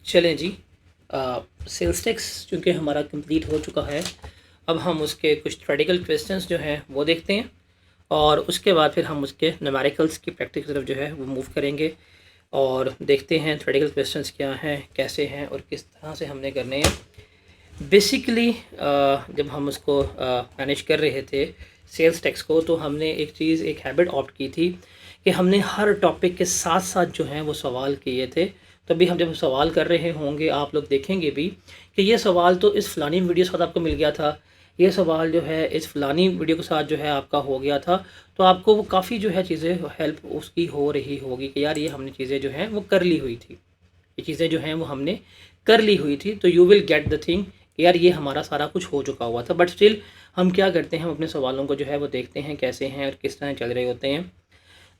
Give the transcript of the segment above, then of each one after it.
चलें जी। Sales tax चूँकि हमारा कंप्लीट हो चुका है, अब हम उसके कुछ थ्योरेटिकल क्वेश्चंस जो हैं वो देखते हैं और उसके बाद फिर हम उसके न्यूमेरिकल्स की प्रैक्टिस की तरफ जो है वो मूव करेंगे और देखते हैं थ्योरेटिकल क्वेश्चंस क्या हैं, कैसे हैं और किस तरह से हमने करने हैं। बेसिकली जब हम उसको मैनेज कर रहे थे सेल्स टैक्स को, तो हमने एक हैबिट ऑप्ट की थी कि हमने हर टॉपिक के साथ साथ जो हैं वो सवाल किए थे। तभी हम जब सवाल कर रहे होंगे, आप लोग देखेंगे भी कि ये सवाल तो इस फ़लानी वीडियो के साथ आपको मिल गया था, ये सवाल जो है इस फ़लानी वीडियो के साथ जो है आपका हो गया था। तो आपको वो काफ़ी जो है चीज़ें हेल्प उसकी हो रही होगी कि यार ये हमने चीज़ें जो हैं वो कर ली हुई थी, ये चीज़ें जो हैं वो हमने कर ली हुई थी। तो you will get the thing यार ये हमारा सारा कुछ हो चुका हुआ था। बट स्टिल हम क्या करते हैं, हम अपने सवालों को जो है वो देखते हैं कैसे हैं और किस तरह चल रहे होते हैं।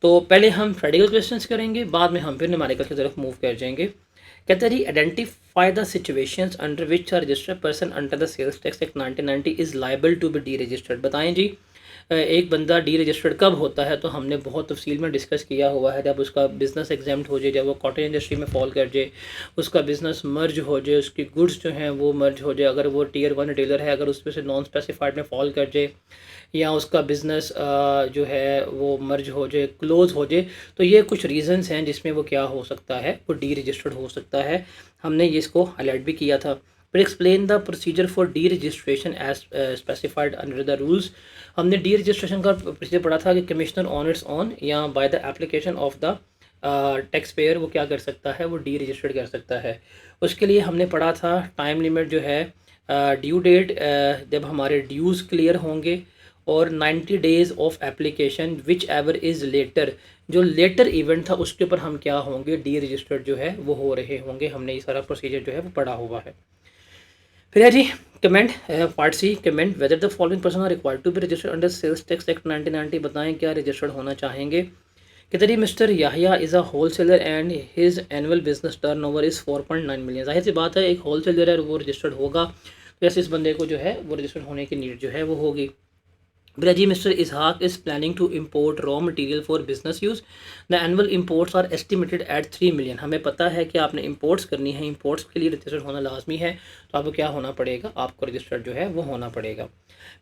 तो पहले हम थ्योरेटिकल क्वेश्चंस करेंगे, बाद में हम फिर न्यूमेरिकल की तरफ मूव कर जाएंगे। कहते हैं जी, identify the situations under which a registered person under the sales tax act 1990 is liable to be deregistered. बताएं जी, एक बंदा डी रजिस्टर्ड कब होता है? तो हमने बहुत तफसील में डिस्कस किया हुआ है, जब उसका बिज़नेस एग्जाम्प्ट हो जाए, जब वो कॉटेज इंडस्ट्री में फॉल कर जाए, उसका बिज़नेस मर्ज हो जाए, उसकी गुड्स जो हैं वो मर्ज हो जाए, अगर वो टियर 1 डीलर है, अगर उसमें से नॉन स्पेसिफाइड में फॉल कर जाए, या उसका बिज़नेस जो है वो मर्ज हो जाए, क्लोज़ हो जाए। तो ये कुछ रीज़न्स हैं जिसमें वो क्या हो सकता है, वो डी रजिस्टर्ड हो सकता है। हमने ये इसको हाईलाइट भी किया था। फिर explain the procedure for deregistration as specified under the rules. हमने डी रजिस्ट्रेशन का प्रोसीजर पढ़ा था कि कमिश्नर ऑन इट्स ऑन या by the application of the taxpayer वो क्या कर सकता है, वो डी रजिस्टर्ड कर सकता है। उसके लिए हमने पढ़ा था टाइम लिमिट जो है, ड्यू डेट जब हमारे ड्यूज़ क्लियर होंगे, और 90 days of application which ever is later, जो लेटर इवेंट था उसके ऊपर हम क्या होंगे, डी रजिस्टर्ड जो है वो हो रहे होंगे। हमने ये सारा प्रोसीजर जो है वो पढ़ा हुआ है। फिर है जी comment, part C comment whether the following person are required to be registered under sales tax act 1990। बताएं क्या रजिस्टर्ड होना चाहेंगे। कहते जी, mister Yahya is a wholesaler and his annual business turnover is 4.9 million. जाहिर सी बात है, एक होल सेलर है और वो रजिस्टर्ड होगा, तो ऐसे इस बंदे को जो है वो रजिस्टर्ड होने की नीड जो है वो होगी। Braji, Mr. Ishaq is planning to import raw material for business use. The annual imports are estimated at 3 million. हमें पता है कि आपने imports करनी है, imports के लिए रजिस्टर्ड होना लाजमी है, तो आपको क्या होना पड़ेगा, आपको रजिस्टर्ड जो है वो होना पड़ेगा।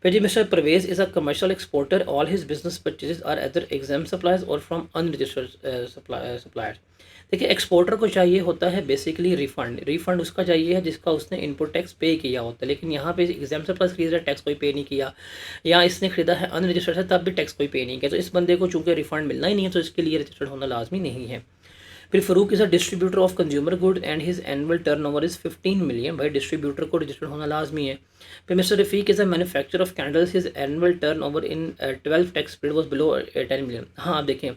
फिर जी, mister Parvez is a commercial exporter, all his business purchases are either exempt suppliers or from unregistered suppliers. देखिए, एक्सपोर्टर को चाहिए होता है बेसिकली रिफंड उसका चाहिए है जिसका उसने इनपुट टैक्स पे किया होता है। लेकिन यहाँ पे एग्जाम सप्लायर्स खरीदा, टैक्स कोई पे नहीं किया, या इसने खरीदा है अनरजिस्टर्ड है, तब भी टैक्स कोई पे नहीं किया, तो इस बंदे को चूंकि रिफंड मिलना ही नहीं है, तो इसके लिए रजिस्टर्ड होना लाजमी नहीं है। फिर Farooq is a distributor of consumer good and his annual turnover is 15 million. भाई डिस्ट्रीब्यूटर को रजिस्टर्ड होना लाजमी है। फिर mister Rafiq is a manufacture of candles, his annual turnover in 12 tax period was below 10 million. हाँ, आप देखें,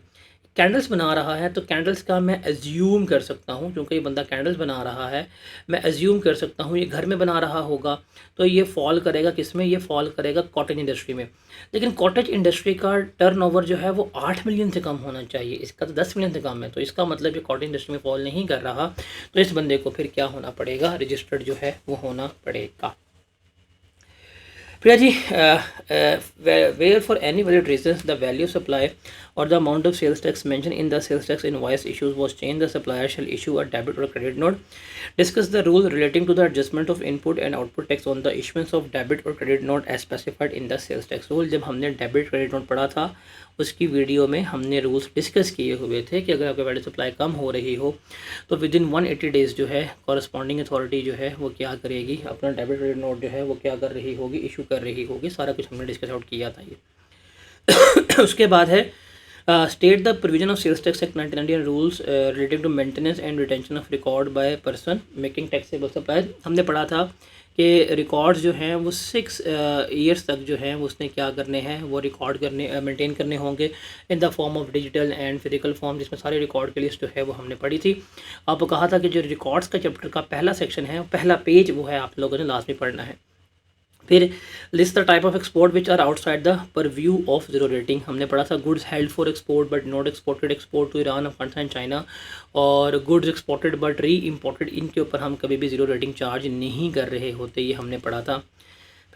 कैंडल्स बना रहा है, तो कैंडल्स का मैं एज्यूम कर सकता हूँ, क्योंकि ये बंदा कैंडल्स बना रहा है, मैं एज्यूम कर सकता हूँ ये घर में बना रहा होगा, तो ये फॉल करेगा किस में, ये फॉल करेगा कॉटेज इंडस्ट्री में। लेकिन कॉटेज इंडस्ट्री का टर्नओवर जो है वो 8 मिलियन से कम होना चाहिए, इसका तो 10 मिलियन से कम है, तो इसका मतलब ये कॉटेज इंडस्ट्री में फॉल नहीं कर रहा, तो इस बंदे को फिर क्या होना पड़ेगा, रजिस्टर्ड जो है वो होना पड़ेगा। फिर जी, where for any valid reasons the value of supply or the amount of sales tax mentioned in the sales tax invoice issues was changed, the supplier shall issue a debit or credit note. Discuss the rule relating to the adjustment of input and output tax on the issuance of debit or credit note as specified in the sales tax rule. जब हमने debit credit note पढ़ा था, उसकी video में हमने rules discuss किए हुए थे कि अगर आपकी वैल्यू सप्लाई कम हो रही हो तो विद इन 180 डेज़ जो है कॉरस्पॉन्डिंग अथॉरिटी जो है वो क्या करेगी, अपना डेबिट क्रेडिट नोट जो है वो क्या कर रही होगी, इशू कर रही होगी। सारा कुछ हमने डिस्कस आउट किया था ये। उसके बाद है state the provision of sales tax act 1990 rules relating to maintenance and retention of record by person making taxable supply. हमने पढ़ा था कि रिकॉर्ड्स जो हैं वो 6 ईयर्स तक जो हैं वो उसने क्या करने हैं, वो रिकॉर्ड करने मेंटेन करने होंगे in the form of digital and physical form, जिसमें सारे रिकॉर्ड की लिस्ट जो है वो हमने पढ़ी थी। आपको कहा था कि जो रिकॉर्ड्स का चैप्टर का पहला सेक्शन है, पहला पेज वो है आप लोगों ने लास्ट में पढ़ना है। फिर list the type of export which are outside the purview of zero rating. हमने पढ़ा था goods held for export but not exported, export to Iran, Afghanistan, China, और goods exported but reimported, इनके ऊपर हम कभी भी जीरो रेटिंग चार्ज नहीं कर रहे होते, ये हमने पढ़ा था।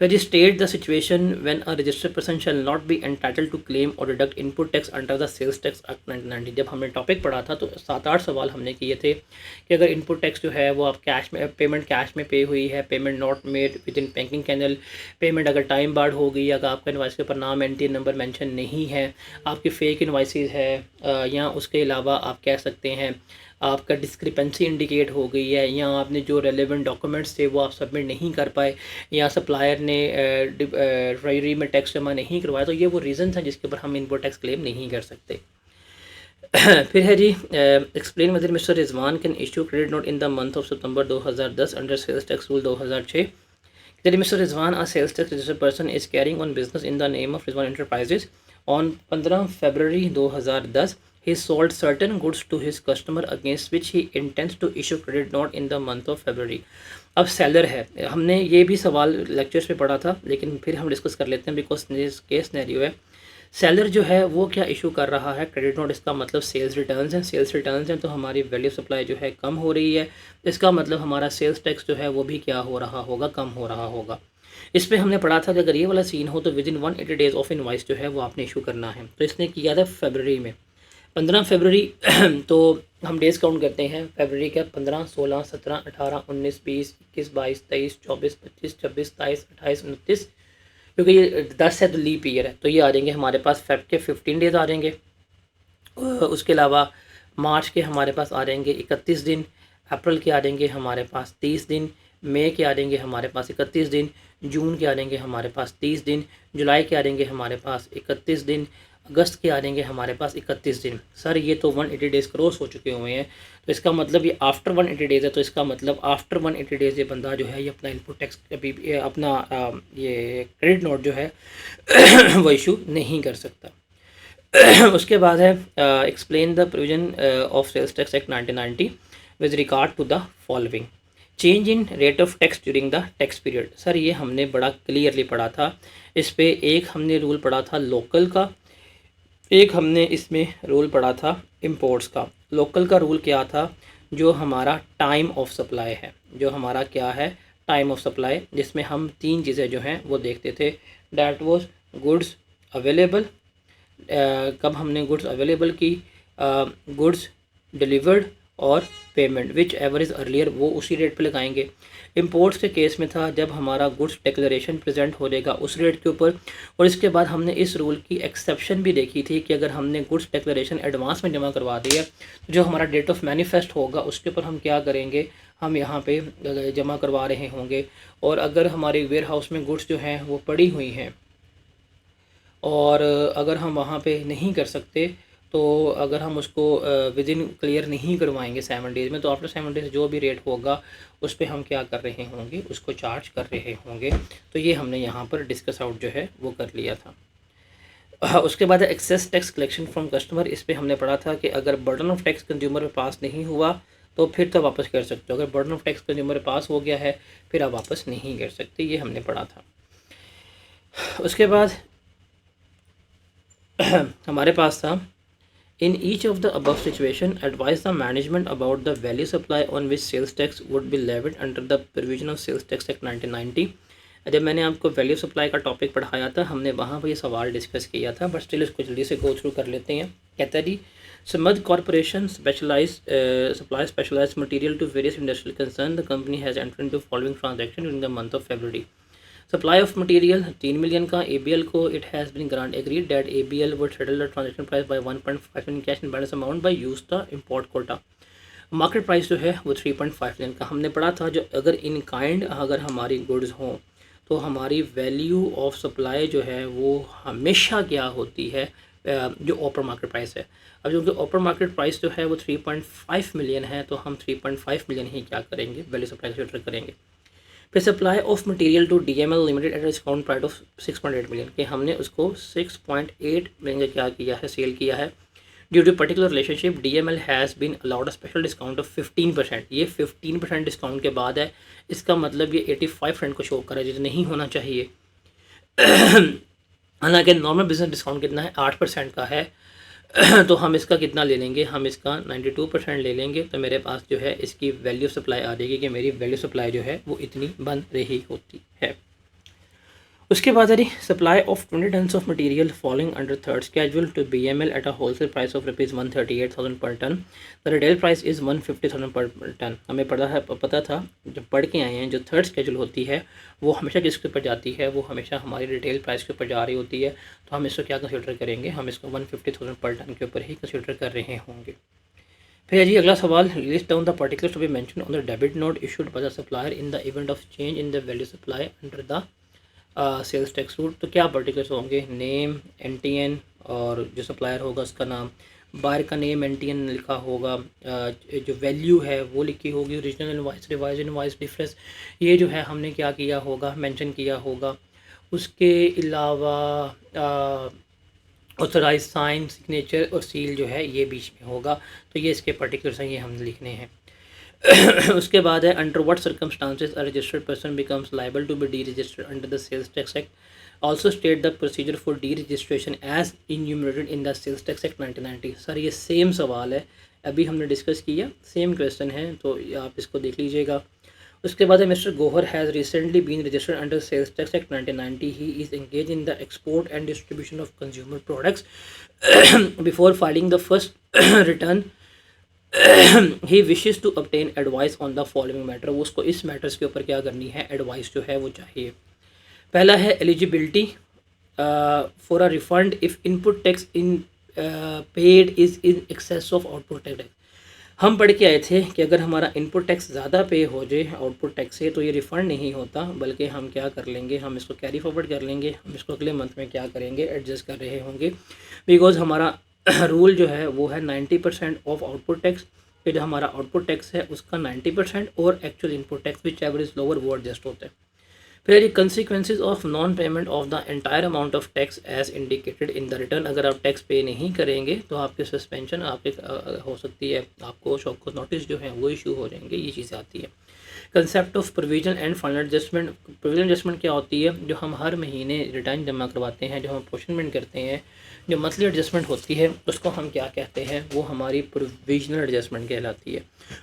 फिर state the situation when a registered person shall not be entitled to claim or deduct input tax under the sales tax act 1990। जब हमने टॉपिक पढ़ा था तो 7-8 सवाल हमने किए थे कि अगर इनपुट टैक्स जो है वो आप कैश में पेमेंट कैश में पे हुई है, payment not made within banking channel, payment अगर टाइम बार्ड हो गई, अगर आपका इनवाइस के ऊपर नाम एंट्री नंबर मेंशन नहीं है, आपकी फ़ेक इनवाइसेस है, या उसके अलावा आप कह सकते हैं आपका डिस्क्रिपेंसी इंडिकेट हो गई है, या आपने जो रेलेवेंट डॉक्यूमेंट्स थे वो आप सबमिट नहीं कर पाए, या सप्लायर ने ट्रेजरी में टैक्स जमा नहीं करवाया, तो ये वो रीज़न हैं जिसके ऊपर हम इनपुट टैक्स क्लेम नहीं कर सकते। फिर है जी explain whether mister Rizwan can issue credit note in the month of September 2010 under sales tax rule 2006। That Mr. Rizwan, a sales tax registered person, is carrying on business in the name of Rizwan Enterprises. On 15 February 2010, he sold certain goods to his customer against which he intends to issue credit note in the month of February. अब seller है, हमने ये भी सवाल lectures में पढ़ा था लेकिन फिर हम डिस्कस कर लेते हैं बिकॉज दिस केस सिनेरियो है। सेलर जो है वो क्या इशू कर रहा है क्रेडिट नोट, इसका मतलब सेल्स रिटर्न्स हैं, सेल्स रिटर्न्स हैं तो हमारी वैल्यू सप्लाई जो है कम हो रही है, इसका मतलब हमारा सेल्स टैक्स जो है वो भी क्या हो रहा होगा, कम हो रहा होगा। इस पर हमने पढ़ा था कि अगर ये वाला सीन हो तो with in 180 days of invoice जो है वो आपने इशू करना है। तो इसने किया था फरवरी में 15 फरवरी तो हम डेज़ काउंट करते हैं फरवरी का 15, 16, 17, 18, 19, 20, 21, 22, 23, 24, 25, 26, 27, 28, 29, क्योंकि ये 10 है तो लीप ईयर है तो ये आ जाएंगे हमारे पास फेब के 15 डेज़ आ जाएंगे। उसके अलावा मार्च के हमारे पास आ जाएंगे 31 दिन, अप्रैल के आ जाएंगे हमारे पास 30 दिन, मई के आ जाएंगे हमारे पास 31 दिन, जून के आ जाएंगे हमारे पास 30 दिन, जुलाई के आ जाएंगे हमारे पास 31 दिन, अगस्त के आ जाएंगे हमारे पास 31 दिन। सर ये तो 180 डेज़ क्रॉस हो चुके हुए हैं तो इसका मतलब ये आफ्टर 180 डेज़ है, तो इसका मतलब आफ्टर 180 डेज़ ये बंदा जो है ये अपना इनपुट टैक्स अभी अपना ये क्रेडिट नोट जो है वो इशू नहीं कर सकता। उसके बाद है explain the provision of sales tax act 1990 with regard to the following change in rate of tax during the tax period. Sir ये हमने बड़ा क्लियरली पढ़ा था, इस पे एक हमने रूल पढ़ा था लोकल का, एक हमने इसमें रूल पढ़ा था इंपोर्ट्स का। लोकल का रूल क्या था, जो हमारा टाइम ऑफ सप्लाई है, जो हमारा क्या है टाइम ऑफ सप्लाई, जिसमें हम 3 चीज़ें जो हैं वो देखते थे, डैट वाज गुड्स अवेलेबल, कब हमने गुड्स अवेलेबल की, गुड्स डिलीवर्ड और payment which ever is earlier, वो उसी रेट पे लगाएंगे। इंपोर्ट्स के केस में था जब हमारा गुड्स डिक्लेरेशन प्रेजेंट हो जाएगा उस रेट के ऊपर, और इसके बाद हमने इस रूल की एक्सेप्शन भी देखी थी कि अगर हमने गुड्स डिक्लेरेशन एडवांस में जमा करवा दिया तो जो हमारा डेट ऑफ मैनिफेस्ट होगा उसके ऊपर हम क्या करेंगे, हम यहाँ पे जमा करवा रहे होंगे। और अगर हमारे वेयर हाउस में गुड्स जो हैं वो पड़ी हुई हैं और अगर हम वहाँ पे नहीं कर सकते, तो अगर हम उसको विद इन क्लियर नहीं करवाएंगे 7 डेज़ में, तो आफ्टर 7 डेज़ जो भी रेट होगा उस पर हम क्या कर रहे होंगे, उसको चार्ज कर रहे होंगे। तो ये हमने यहाँ पर डिस्कस आउट जो है वो कर लिया था। उसके बाद excess tax collection from customer, इस पर हमने पढ़ा था कि अगर बर्डन ऑफ टैक्स कंज्यूमर पे पास नहीं हुआ तो फिर तो वापस कर सकते हो, अगर बर्डन ऑफ टैक्स कंज्यूमर पे पास हो गया है फिर आप वापस नहीं कर सकते, ये हमने पढ़ा था। उसके बाद हमारे पास था in each of the above situation advise the management about the value supply on which sales tax would be levied under the provision of sales tax act 1990। जब मैंने आपको वैल्यू सप्लाई का टॉपिक पढ़ाया था हमने वहाँ पर ये सवाल डिस्कस किया था, बट स्टिल इसको जल्दी से गो थ्रू कर लेते हैं। कहता है जी Samad corporation supply specialized material to various industrial concern, the company has entered into following transaction during the month of February. Supply of material 3 million का, ABL को it has been grant agreed that ABL would settle the transaction price by 1.5 million cash in balance amount by use the import quota. Market price जो है वो 3.5 million का। हमने पढ़ा था जो अगर इन काइंड अगर हमारी गुड्स हों तो हमारी वैल्यू ऑफ सप्लाई जो है वो हमेशा क्या होती है, जो ओपन मार्केट प्राइस है। अब जो ओपन मार्केट प्राइस जो है वो 3.5 मिलियन है तो हम 3.5 मिलियन ही क्या करेंगे, वैल्यू सप्लाई कंसिडर करेंगे। फिर supply of material to DML limited at discount price of 6.8 million के हमने उसको 6.8 मिलियन का क्या किया है, सेल किया है। Due to particular relationship DML has been allowed a special discount of 15%, ये 15% डिस्काउंट के बाद है, इसका मतलब ये 85% को शो कर रहा है जो नहीं होना चाहिए। हालांकि नॉर्मल बिजनेस डिस्काउंट कितना है, 8% का है। तो हम इसका कितना ले लेंगे, हम इसका 92% ले लेंगे, तो मेरे पास जो है इसकी वैल्यू सप्लाई आ जाएगी कि मेरी वैल्यू सप्लाई जो है वो इतनी बन रही होती है। उसके बाद है जी supply of 20 tons of material following under third schedule to BML at a wholesale price of ₹138,000 per ton, the retail price is 150,000 per ton. हमें पता था जब पढ़ के आए हैं जो थर्ड स्केड्यूल होती है वो हमेशा किसके ऊपर जाती है, वो हमेशा हमारी रिटेल प्राइस के ऊपर जा रही होती है। तो हम इसको क्या कंसिडर करेंगे, हम इसको 150,000 पर टन के ऊपर ही कंसिडर कर रहे होंगे। फिर है जी अगला सवाल, list down the particulars to be mention on the debit note issued by the supplier in the event of change in the value supply under the sales tax route. तो क्या पर्टिकुलर्स होंगे, नेम, एनटीएन और जो supplier होगा उसका नाम, buyer का name NTN लिखा होगा, जो वैल्यू है वो लिखी होगी, original invoice, revise invoice, difference, ये जो है हमने क्या किया होगा, मेंशन किया होगा। उसके अलावा ऑथराइज साइन, सिग्नेचर और सील जो है ये बीच में होगा। तो ये इसके पर्टिकुलर्स हैं, ये हम लिखने हैं। उसके बाद है under what circumstances a registered person becomes liable to be deregistered under the sales tax Act, also state the procedure for deregistration as enumerated in the sales tax act 1990। Sir ये same सवाल है, अभी हमने discuss किया, same question है, तो आप इसको देख लीजिएगा। उसके बाद है mister Gohar has recently been registered under sales tax act 1990। He is engage in the export and distribution of consumer products before filing the first return he wishes to obtain advice on the following matter. वो उसको इस matters के ऊपर क्या करनी है, advice जो है वो चाहिए। पहला है eligibility for a refund if input tax in paid is in excess of output tax. हम पढ़ के आए थे कि अगर हमारा इनपुट टैक्स ज़्यादा पे हो जाए आउटपुट टैक्स से तो ये रिफ़ंड नहीं होता, बल्कि हम क्या कर लेंगे, हम इसको कैरी फॉरवर्ड कर लेंगे, हम इसको अगले मंथ में क्या करेंगे, एडजस्ट कर रहे होंगे। बिकॉज हमारा रूल जो है वो है 90% ऑफ आउटपुट टैक्स, कि जो हमारा आउटपुट टैक्स है उसका 90% और actual input tax which ever is lower वो एडजस्ट होता है। फिर consequences of non payment of the entire amount of tax as indicated in the return. अगर आप टैक्स पे नहीं करेंगे तो आपके सस्पेंशन आपके हो सकती है, आपको शॉक नोटिस जो है वो इशू हो जाएंगे, ये चीज़ें आती है। Concept of provision and final adjustment. Provision adjustment क्या होती है, जो हम हर महीने रिटर्न जमा करवाते हैं, जो हम अप्रोचिमेंट करते हैं, जो मंथली एडजस्टमेंट होती है उसको हम क्या कहते हैं, वो हमारी प्रोविजनल एडजस्टमेंट कहलाती है।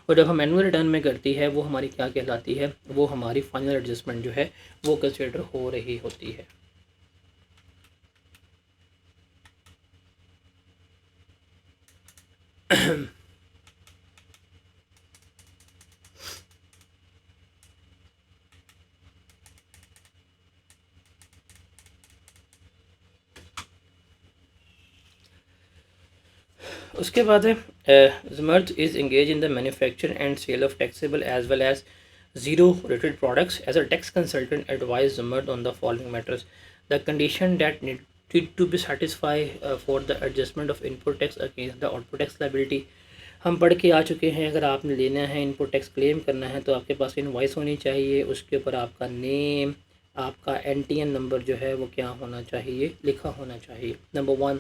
और जब हम एनुअल रिटर्न में करती है वो हमारी क्या कहलाती है, वो हमारी फाइनल एडजस्टमेंट जो है वो कंसिडर हो रही होती है। उसके बाद है Zamard is engage in the manufacture and sale of taxable as well as zero rated products. As a tax consultant advise Zumard on the following matters: the condition that need to be satisfied for the adjustment of input tax against the output tax liability। हम पढ़ के आ चुके हैं, अगर आपने लेना है input tax claim करना है तो आपके पास इनवॉइस होनी चाहिए, उसके ऊपर आपका नेम, आपका एनटीएन नंबर जो है वो क्या होना चाहिए, लिखा होना चाहिए, नंबर 1।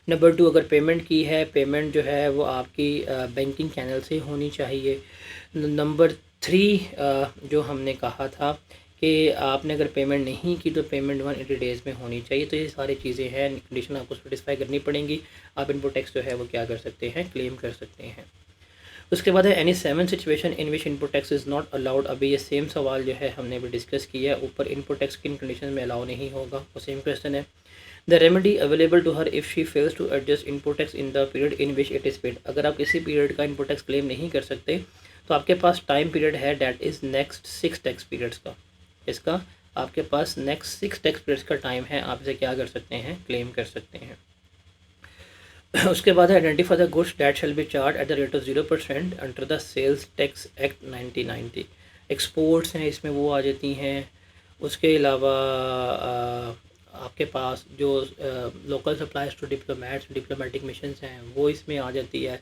नंबर 2, अगर पेमेंट की है, पेमेंट जो है वो आपकी बैंकिंग चैनल से होनी चाहिए। नंबर 3, जो हमने कहा था कि आपने अगर पेमेंट नहीं की तो पेमेंट 180 डेज़ में होनी चाहिए। तो ये सारी चीज़ें हैं, कंडीशन आपको सेटिस्फाई करनी पड़ेंगी, आप इनपुट टैक्स जो है वो क्या कर सकते हैं, क्लेम कर सकते हैं। उसके बाद है any 7 situation in which input tax is not allowed. अभी ये सेम सवाल जो है हमने भी डिस्कस किया है, ऊपर इनपुट टैक्स किन कंडीशन में अलाउ नहीं होगा, वो सेम क्वेश्चन है। The remedy available to her if she fails to adjust input tax in the period in which it is paid. अगर आप किसी पीरियड का इनपुट टैक्स क्लेम नहीं कर सकते तो आपके पास टाइम पीरियड है, that is next 6 tax periods का। इसका आपके पास नेक्स्ट 6 टैक्स पीरियड्स का टाइम है, आप इसे क्या कर सकते हैं, क्लेम कर सकते हैं। उसके बाद है identify the goods that shall be charge at the rate of 0% under the sales tax act 1990। Exports हैं, इसमें वो आ जाती हैं। उसके अलावा आपके पास जो local supplies to diplomats, diplomatic missions हैं वो इसमें आ जाती है।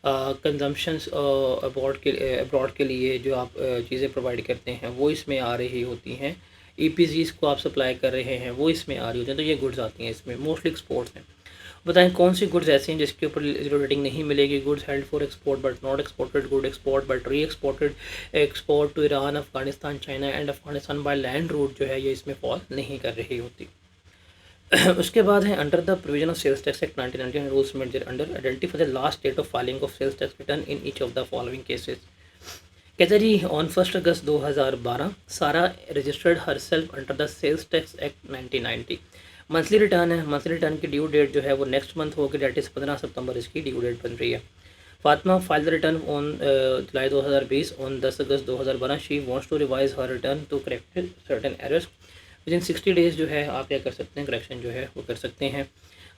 कंजम्पशंस अब्रॉड के लिए जो आप चीज़ें प्रोवाइड करते हैं वो इसमें आ रही होती हैं। ईपीजीज़ को आप सप्लाई कर रहे हैं वो इसमें आ रही होती हैं, तो ये गुड्स आती हैं इसमें, मोस्टली एक्सपोर्ट्स हैं। बताएं कौन सी गुड्स ऐसी हैं जिसके ऊपर जीरो रेटिंग नहीं मिलेगी। Goods held for export but not exported, good export but reexported, export to Iran, Afghanistan, China and Afghanistan by land route जो है ये इसमें फॉल नहीं कर रही होती। उसके बाद है under the provision of sales tax act 1990 rules made under identify the last date of filing of sales tax return in each of the following cases. कहते जी ऑन 1 अगस्त 2012 सारा registered herself under the sales tax act 1990। Monthly return है, monthly return की due date जो है वो next month होगी, date is 15 सितंबर इसकी ड्यू डेट बन रही है। Fatima file the return on July 2020 on 10 August 2012। She wants to revise her return to correct certain errors within 60 days. जो है आप क्या कर सकते हैं, करेक्शन जो है वो कर सकते हैं।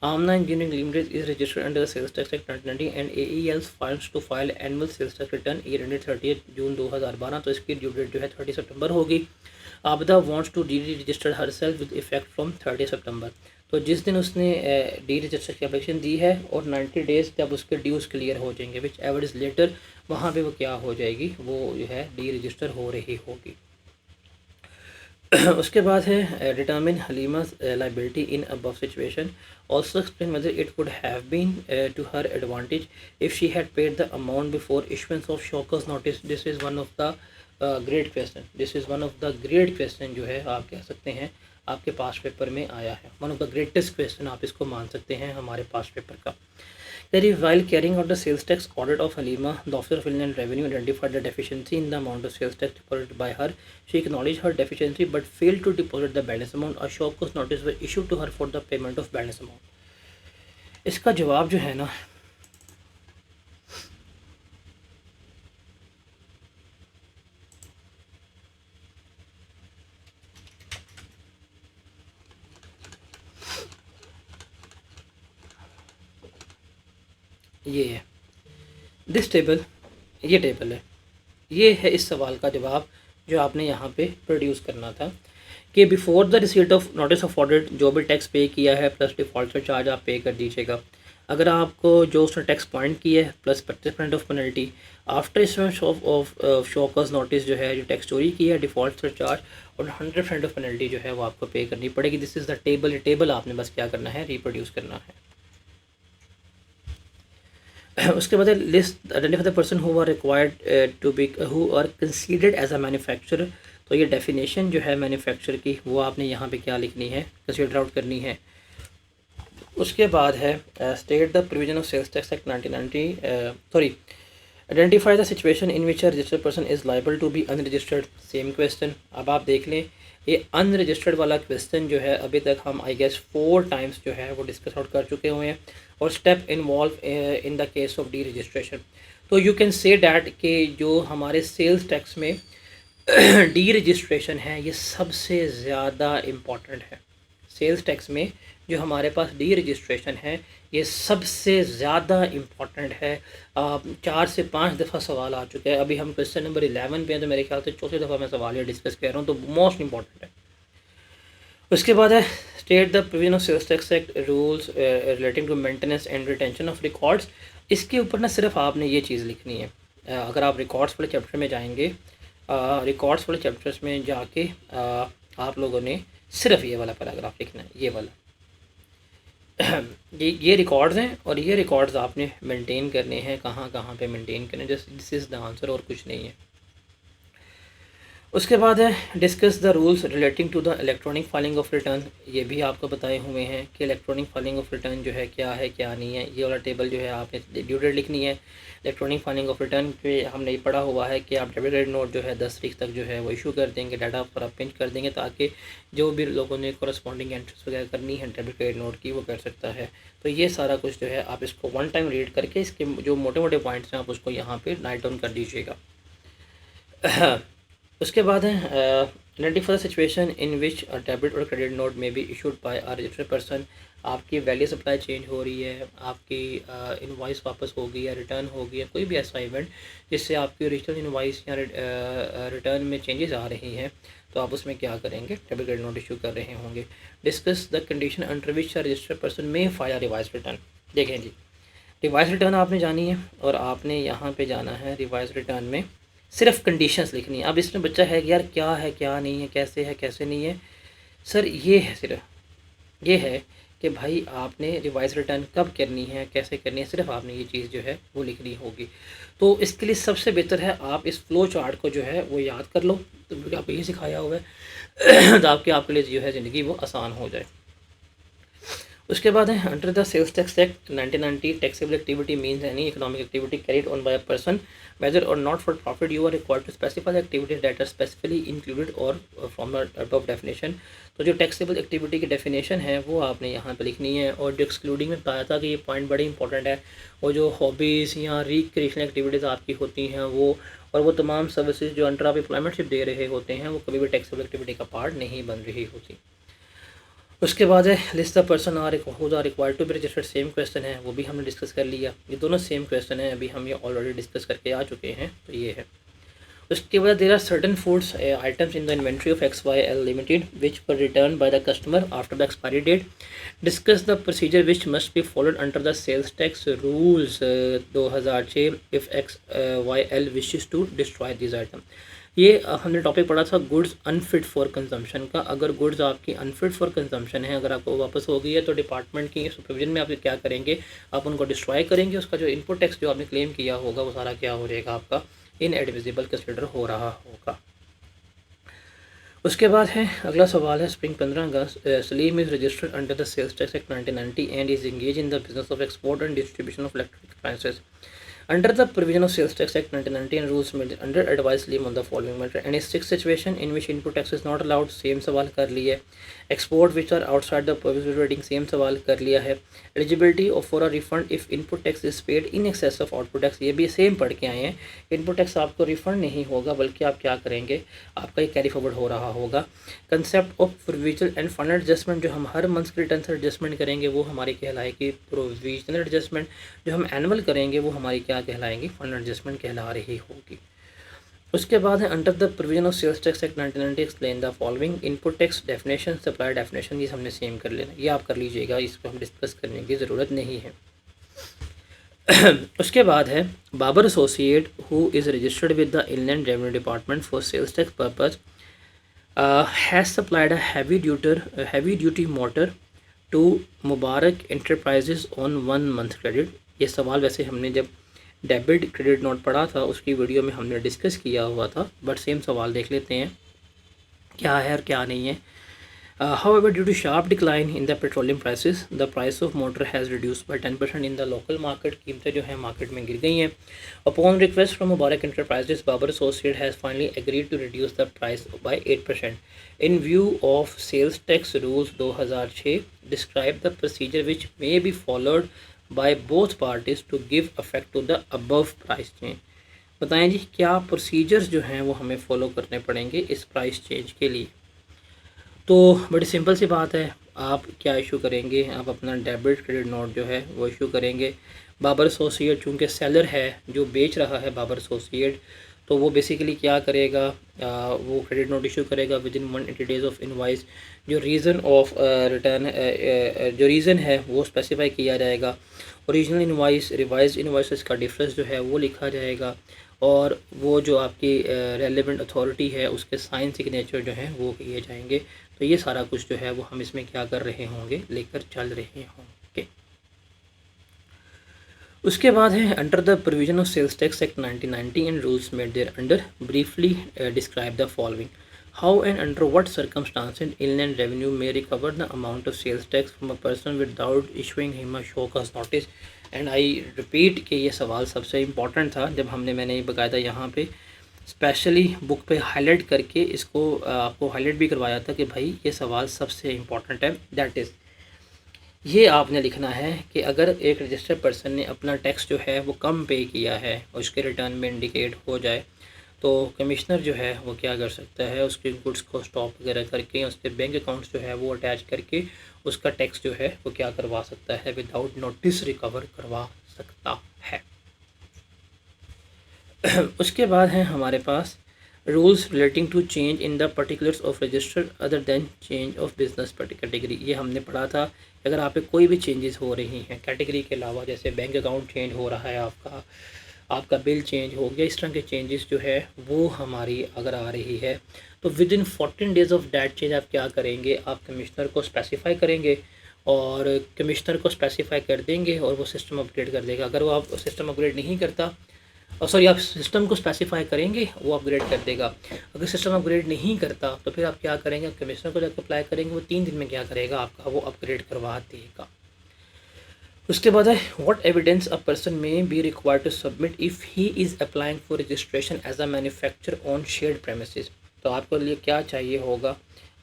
Aamna engineering limited is registered under sales tax act 1990 and AEL files to file annual sales tax return year ended 30 June 2012। तो इसकी ड्यू डेट जो है 30 सितंबर होगी। Abda wants to deregister herself with effect from 30 September. तो जिस दिन उसने डी रजिस्टर की एप्लीकेशन दी है और 90 डेज़ जब उसके ड्यूज़ क्लियर हो जाएंगे विच एवर इज़ लेटर, वहाँ पे वो क्या हो जाएगी, वो जो है डी रजिस्टर हो रही होगी। उसके बाद है determine Halima's liability in above situation, also explain whether it would have been to her advantage if she had paid the amount before issuance of show cause notice. This is one of the great question, this is one of the great question जो है आप कह सकते हैं आपके पास paper में आया है। One of the greatest question आप इसको मान सकते हैं हमारे पास पेपर का। While carrying out the sales tax audit of Halima, the Officer of Inland Revenue identified the deficiency in the amount of sales tax deposited by her. She acknowledged her deficiency but failed to deposit the balance amount. A show cause notice were issued to her for the payment of balance amount. इसका जवाब जो है ना, ये है this table, ये table है, ये है इस सवाल का जवाब जो आपने यहाँ पे प्रोड्यूस करना था कि before the receipt of notice of audit जो भी टैक्स पे किया है प्लस डिफ़ॉल्ट चार्ज आप पे कर दीजिएगा। अगर आपको जो उसने टैक्स पॉइंट किया है plus 50% of penalty, after issuance of show cause notice जो है जो टैक्स चोरी किया है डिफ़ॉल्ट चार्ज और 100% ऑफ पेनल्टी जो है वो आपको पे करनी पड़ेगी। दिस इज़ द टेबल, ये टेबल आपने बस क्या करना है, रिप्रोड्यूस करना है। उसके बाद list identify the person who are required to be who are considered as a manufacturer. तो ये डेफिनेशन जो है मैन्युफैक्चर की वो आपने यहाँ पे क्या लिखनी है, कंसीडर आउट करनी है। उसके बाद है state the provision of sales tax act 1990 identify the situation in which a registered person is liable to be unregistered. Same question. अब आप देख लें ये अनरजिस्टर्ड वाला क्वेश्चन जो है अभी तक हम आई गेस 4 टाइम्स जो है वो डिस्कस आउट कर चुके हुए हैं और step involve in the case of D registration. तो यू कैन से डैट कि जो हमारे सेल्स टैक्स में डी रजिस्ट्रेशन है ये सबसे ज़्यादा इम्पॉर्टेंट है। सेल्स टैक्स में जो हमारे पास डी रजिस्ट्रेशन है ये सबसे ज़्यादा इम्पॉर्टेंट है। 4 से 5 दफ़ा सवाल आ चुके हैं, अभी हम क्वेश्चन नंबर 11 पे हैं, तो मेरे ख्याल से चौथी दफ़ा मैं सवाल ये डिस्कस कर रहा हूँ, तो मोस्ट इम्पॉर्टेंट है। उसके बाद है state the provision of sales tax act rules relating to maintenance and retention of records. इसके ऊपर ना सिर्फ आपने ये चीज़ लिखनी है। अगर आप रिकॉर्ड्स वाले चैप्टर में जाएंगे, रिकॉर्ड्स वाले चैप्टर्स में जाके आप लोगों ने सिर्फ ये वाला पैराग्राफ लिखना है, ये वाला ये रिकॉर्ड्स हैं और ये रिकॉर्ड्स आपने मेंटेन करने हैं। कहाँ कहाँ पे मेंटेन करने, just this is the answer और कुछ नहीं है। उसके बाद है discuss the rules relating to the electronic filing of return. ये भी आपको बताए हुए हैं कि इलेक्ट्रॉनिक फाइलिंग ऑफ रिटर्न जो है क्या नहीं है। ये वाला टेबल जो है आपने ड्यू डेट लिखनी है। इलेक्ट्रॉनिक फाइलिंग ऑफ रिटर्न पे हमने ये पढ़ा हुआ है कि आप डेबिट क्रेडिट नोट जो है 10 तारीख तक जो है वो इशू कर देंगे, डाटा पर आप पिंच कर देंगे ताकि जो भी लोगों ने कॉरस्पॉन्डिंग एंट्रीज वगैरह करनी है डेबिट क्रेडिट नोट की वो कर सकता है। तो ये सारा कुछ जो है आप इसको 1 टाइम रीड करके इसके जो मोटे मोटे पॉइंट्स हैं आप उसको यहाँ पर नाइट डाउन कर दीजिएगा। उसके बाद है identify the situation in which a debit और क्रेडिट नोट में B issued bye a registered person. आपकी वैल्यू सप्लाई चेंज हो रही है, आपकी इनवॉइस वापस हो गई या रिटर्न हो गई है, कोई भी ऐसा इवेंट जिससे आपकी ओरिजिनल इनवॉइस या रिटर्न में चेंजेस आ रही हैं, तो आप उसमें क्या करेंगे, डेबिट क्रेडिट नोट इशू कर रहे होंगे। Discuss the condition under which a registered person में फाइल रिवाइज रिटर्न। देखें जी, रिवाइज रिटर्न आपने जानी है और आपने यहाँ पे जाना है रिवाइज रिटर्न में सिर्फ कंडीशंस लिखनी है। अब इसमें बच्चा है कि यार क्या है क्या नहीं है, कैसे है कैसे नहीं है। सर ये है, सिर्फ ये है कि भाई आपने रिवाइज रिटर्न कब करनी है, कैसे करनी है, सिर्फ आपने ये चीज़ जो है वो लिखनी होगी। तो इसके लिए सबसे बेहतर है आप इस फ्लो चार्ट को जो है वो याद कर लो, तो क्योंकि आपको ये सिखाया हुआ है तो आपके लिए जो है ज़िंदगी वो आसान हो जाए। उसके बाद है under the sales tax act 1990 taxable activity means any economic activity carried on by a person whether or not for profit you are required to specify activities that are specifically included or from the above definition. तो जो taxable activity की definition है वो आपने यहाँ पे लिखनी है। और जो एक्सक्लूडिंग में बताया था कि ये पॉइंट बड़ी इंपॉर्टेंट है, वो जो हॉबीज़ या रिक्रिएशनल एक्टिविटीज़ आपकी होती हैं वो, और वो तमाम सर्विसेज जो अंडर आप एम्प्लॉयमेंटशिप दे रहे होते हैं वो कभी भी टैक्सेबल एक्टिविटी का पार्ट नहीं बन रही होती। उसके बाद है list the person are required to be registered, same question है, वो भी हमने डिस्कस कर लिया। ये दोनों सेम क्वेश्चन है, अभी हम ये ऑलरेडी डिस्कस करके आ चुके हैं, तो ये है। उसके बाद there are certain foods items in the inventory of XYL limited which were return by the customer after the expiry date. Discuss the procedure which must be followed under the sales tax rules 2006 if XYL wishes to destroy this item. ये हमने topic पढ़ा था goods unfit for consumption का। अगर goods आपकी unfit for consumption है, अगर आपको वापस हो गई है, तो डिपार्टमेंट की सुपरविजन में आप क्या करेंगे, आप उनको डिस्ट्रॉय करेंगे। उसका जो इनपुट टैक्स जो आपने क्लेम किया होगा वो सारा क्या हो जाएगा, आपका इनएडमिसिबल कंसिडर हो रहा होगा। उसके बाद है अगला सवाल है spring 15 August. Salim is registered under the sales tax act 1990 and is engage in the business of export and distribution of electric appliances. Under the provision of Sales Tax Act 1990 and rules made under advise Slim on the following matter, any strict situation in which input tax is not allowed, same सवाल कर लिया। Export which are outside the permissible rating, same सवाल कर लिया है। Eligibility of for a refund if input tax is paid in excess of output tax, ये भी same पढ़ के आए हैं। इनपुट टैक्स आपको रिफंड नहीं होगा, बल्कि आप क्या करेंगे, आपका ये कैरी फॉरवर्ड हो रहा होगा। Concept of provisional and final adjustment, जो हम हर मंथ के रिटर्न से एडजस्टमेंट करेंगे वो हमारी कहलाएगी प्रोविजनल एडजस्टमेंट। जो हम एनुअल करेंगे वो हमारी क्या कहलाएंगी, फाइनल एडजस्टमेंट कहला रही होगी। उसके बाद है under the provision of sales tax act 1990 explain the following. Input tax definition, supply definition, ये हमने सेम कर लेना, ये आप कर लीजिएगा, इसको हम डिस्कस करने की ज़रूरत नहीं है। उसके बाद है Babar associate who is registered with the inland revenue department for sales tax purpose has supplied a heavy duty motor to Mubarak enterprises on 1 month credit. ये सवाल वैसे हमने जब डेबिट क्रेडिट नोट पढ़ा था उसकी वीडियो में हमने डिस्कस किया हुआ था, बट सेम सवाल देख लेते हैं क्या है और क्या नहीं है। However, due to sharp decline in the petroleum prices, the price of motor has reduced by 10% in the local market. कीमतें जो है मार्केट में गिर गई हैं। Upon request from Mubarak Enterprises, Babar Associate has finally agreed to reduce the price by 8%. In view of sales tax rules 2006, describe the procedure which may be followed by both parties to give effect to the above price change. बताएं जी क्या procedures जो हैं वो हमें follow करने पड़ेंगे इस price change के लिए। तो बड़ी सिंपल सी बात है, आप क्या इशू करेंगे, आप अपना डेबिट क्रेडिट नोट जो है वो इशू करेंगे। बाबर एसोसिएट चूँकि सेलर है जो बेच रहा है बाबर एसोसिएट, तो वो बेसिकली क्या करेगा, वो क्रेडिट नोट इशू करेगा with in 180 days of invoice. जो रीज़न ऑफ रिटर्न जो रीज़न है वो स्पेसिफाई किया जाएगा। ओरिजिनल इनवाइस रिवाइज इनवाइस का डिफरेंस जो है वो लिखा जाएगा, और वो जो आपकी रेलेवेंट अथॉरिटी है उसके साइन सिग्नेचर जो हैं वो किए जाएंगे। तो ये सारा कुछ जो है वो हम इसमें क्या कर रहे होंगे, लेकर चल रहे होंगे। उसके बाद है under the provision of sales tax act 1990 and rules made there under briefly describe the following. How and under what circumstances inland revenue may recover the amount of sales tax from a person without issuing him a show cause notice. And I repeat कि ये सवाल सबसे important था, जब हमने मैंने बकायदा यहाँ पे स्पेशली बुक पे हाईलाइट करके इसको आपको हाईलाइट भी करवाया था कि भाई ये सवाल सबसे इम्पॉर्टेंट है। दैट इज़ ये आपने लिखना है कि अगर एक रजिस्टर्ड पर्सन ने अपना टैक्स जो है वो कम पे किया है और उसके रिटर्न में इंडिकेट हो जाए, तो कमिश्नर जो है वो क्या कर सकता है, उसके गुड्स को स्टॉप वगैरह करके उसके बैंक अकाउंट्स जो है वो अटैच करके उसका टैक्स जो है वो क्या करवा सकता है, विदाउट नोटिस रिकवर करवा सकता है। उसके बाद है हमारे पास rules relating to change in the particulars of registered other than change of business category. ये हमने पढ़ा था, अगर आप पे कोई भी चेंजेस हो रही हैं कैटेगरी के अलावा, जैसे बैंक अकाउंट चेंज हो रहा है आपका बिल चेंज हो गया, इस तरह के चेंजेस जो है वो हमारी अगर आ रही है, तो with in 14 days of that change आप क्या करेंगे, आप कमिश्नर को स्पेसिफाई करेंगे और कमिश्नर को स्पेसिफाई कर देंगे और वो सिस्टम अपग्रेड कर देगा। अगर वो आप सिस्टम अपग्रेड नहीं करता, और सॉरी आप सिस्टम को स्पेसिफाई करेंगे वो अपग्रेड कर देगा। अगर सिस्टम अपग्रेड नहीं करता तो फिर आप क्या करेंगे, कमिश्नर को जब अप्लाई करेंगे वो 3 दिन में क्या करेगा, आपका वो अपग्रेड करवा देगा। उसके बाद है what evidence a person may be required to submit if he is applying for registration as a manufacture on shared premises. तो आपको लिए क्या चाहिए होगा,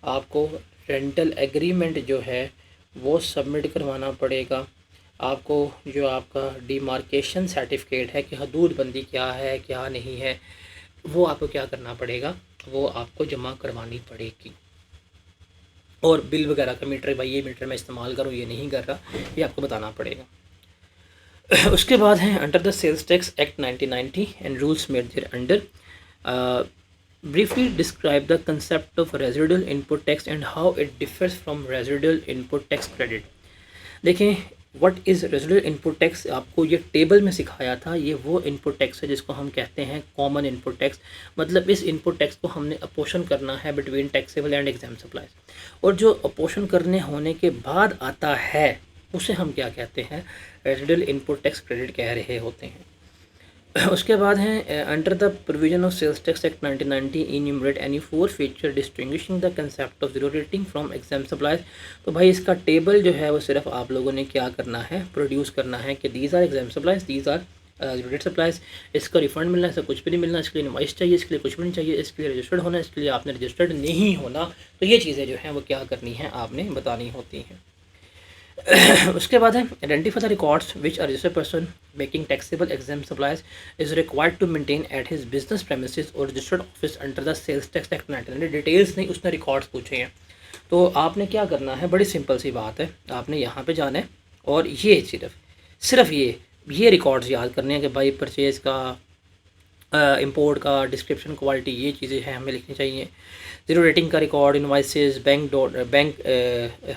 आपको रेंटल एग्रीमेंट जो है वो सबमिट करवाना पड़ेगा। आपको जो आपका डिमार्केशन सर्टिफिकेट है कि हदूदबंदी क्या है क्या नहीं है, वो आपको क्या करना पड़ेगा, वो आपको जमा करवानी पड़ेगी। और बिल वगैरह का मीटर, भाई ये मीटर मैं इस्तेमाल करूँ ये नहीं कर रहा, ये आपको बताना पड़ेगा। उसके बाद है under the sales tax act 1990 and rules made there under, briefly describe the concept of residual input tax and how it differs from residual input tax credit। देखें what is residual input tax, आपको ये table में सिखाया था। ये वो input tax है जिसको हम कहते हैं कॉमन इनपुट टैक्स। मतलब इस इनपुट टैक्स को हमने अपोर्शन करना है between taxable and exam supplies, और जो अपोर्शन करने होने के बाद आता है उसे हम क्या कहते हैं, रेजिडुअल इनपुट टैक्स क्रेडिट कह रहे होते हैं। उसके बाद हैं under the provision of sales tax act 1990 enumerate any four feature distinguishing the concept of zero rating from exempt supplies. तो भाई इसका टेबल जो है वो सिर्फ आप लोगों ने क्या करना है, प्रोड्यूस करना है कि these are exempt supplies, these are zero rate supplies. इसका रिफंड मिलना है, इसका कुछ भी नहीं मिलना, इसके लिए इनवॉइस चाहिए, इसके लिए कुछ भी नहीं चाहिए, इसके लिए रजिस्टर्ड होना है, इसके लिए आपने रजिस्टर्ड नहीं होना। तो ये चीज़ें जो हैं वो क्या करनी है, आपने बतानी होती हैं। उसके बाद है identify the records which a registered person making taxable exempt supplies is required to maintain at his business premises or registered office under the sales tax act 1990। Details नहीं, उसने रिकॉर्ड्स पूछे हैं। तो आपने क्या करना है, बड़ी सिंपल सी बात है, आपने यहाँ पे जाना है और ये सिर्फ ये रिकॉर्ड्स याद करने हैं कि भाई परचेज़ का, इंपोर्ट का, डिस्क्रिप्शन, क्वालिटी, ये चीज़ें हैं हमें लिखनी चाहिए। जीरो रेटिंग का record, invoices, bank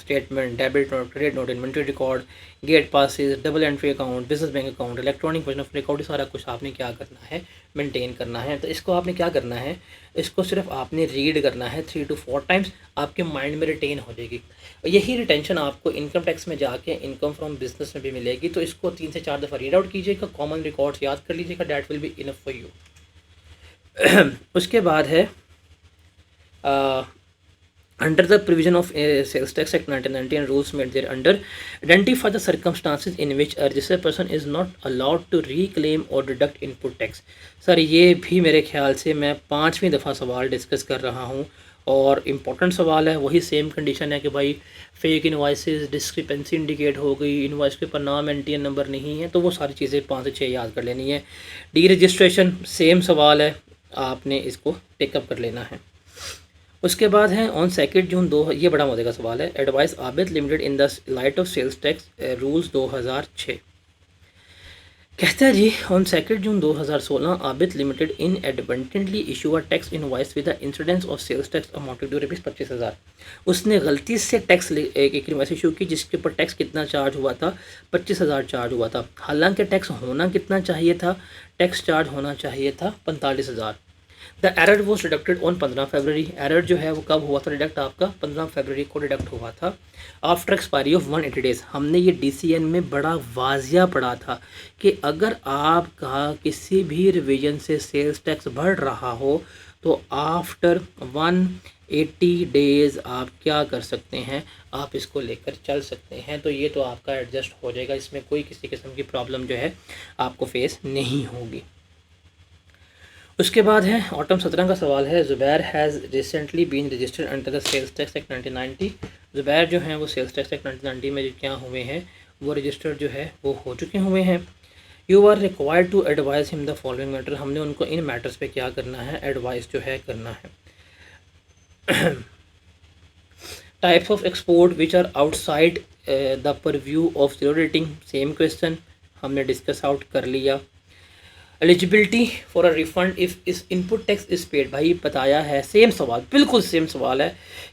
statement, debit note, credit note, inventory record, gate passes, double entry account, business bank account, electronic version of record, सारा कुछ आपने क्या करना है, मेंटेन करना है। तो इसको आपने क्या करना है, इसको सिर्फ आपने रीड करना है 3 to 4 टाइम्स, आपके माइंड में रिटेन हो जाएगी। यही रिटेंशन आपको इनकम टैक्स में जाके इनकम फ्रॉम बिजनेस में भी मिलेगी। तो इसको 3 से 4 दफ़ा रीड आउट कीजिएगा, कॉमन रिकॉर्ड्स याद कर लीजिएगा, that will be enough for you. उसके बाद है under the provision of sales tax act 1990 and rules made thereunder, identify the circumstances in which a registered person is not allowed to reclaim or deduct input tax। Sir ये भी मेरे ख्याल से मैं 5वीं दफ़ा सवाल डिस्कस कर रहा हूँ और इम्पोर्टेंट सवाल है। वही सेम कंडीशन है कि भाई फेक इनवाइसेस, डिस्क्रिपेंसी इंडिकेट हो गई, इनवाइस के ऊपर नाम एनटीएन नंबर नहीं है, तो वो सारी चीज़ें 5 से 6 याद कर लेनी है। डी रजिस्ट्रेशन सेम सवाल है, आपने इसको टेकअप कर लेना है। उसके बाद है ऑन 2 जून 2, ये बड़ा मजे का सवाल है, advise Abid limited in the light of sales tax rules 2006। कहता है जी on 2 June 2016 Abid limited inadvertently issue a tax invoice with the incidence of sales tax amounted to ₹25,000। उसने गलती से टैक्स एक इनवॉइस इशू की जिसके ऊपर टैक्स कितना चार्ज हुआ था, 25,000 चार्ज हुआ था। हालांकि टैक्स होना कितना चाहिए था, टैक्स चार्ज होना चाहिए था 45,000। The error was deducted on 15 February. Error जो है वो कब हुआ था डिडक्ट, आपका 15 फरवरी को डिडक्ट हुआ था आफ्टर एक्सपायरी ऑफ 180 डेज़। हमने ये DCN में बड़ा वाजिया पढ़ा था कि अगर आपका किसी भी रिवीजन से सेल्स टैक्स बढ़ रहा हो तो आफ्टर 180 डेज़ आप क्या कर सकते हैं, आप इसको लेकर चल सकते हैं। तो ये तो आपका एडजस्ट हो जाएगा, इसमें कोई किसी किस्म की प्रॉब्लम जो है आपको फेस नहीं होगी। उसके बाद है ऑटम 17 का सवाल है, Zubair has recently been registered under the sales tax act 1990। Zubair जो हैं वो सेल्स टैक्स एक्ट 1990 में जो क्या हुए हैं, वो रजिस्टर्ड जो है वो हो चुके हुए हैं। You are required to advise him the following matter. हमने उनको इन मैटर्स पे क्या करना है, एडवाइस जो है करना है। Types of export which are outside the purview of zero rating, same question हमने डिस्कस आउट कर लिया। Eligibility for a refund if is input tax is paid, भाई बताया है, सेम सवाल, बिल्कुल सेम सवाल है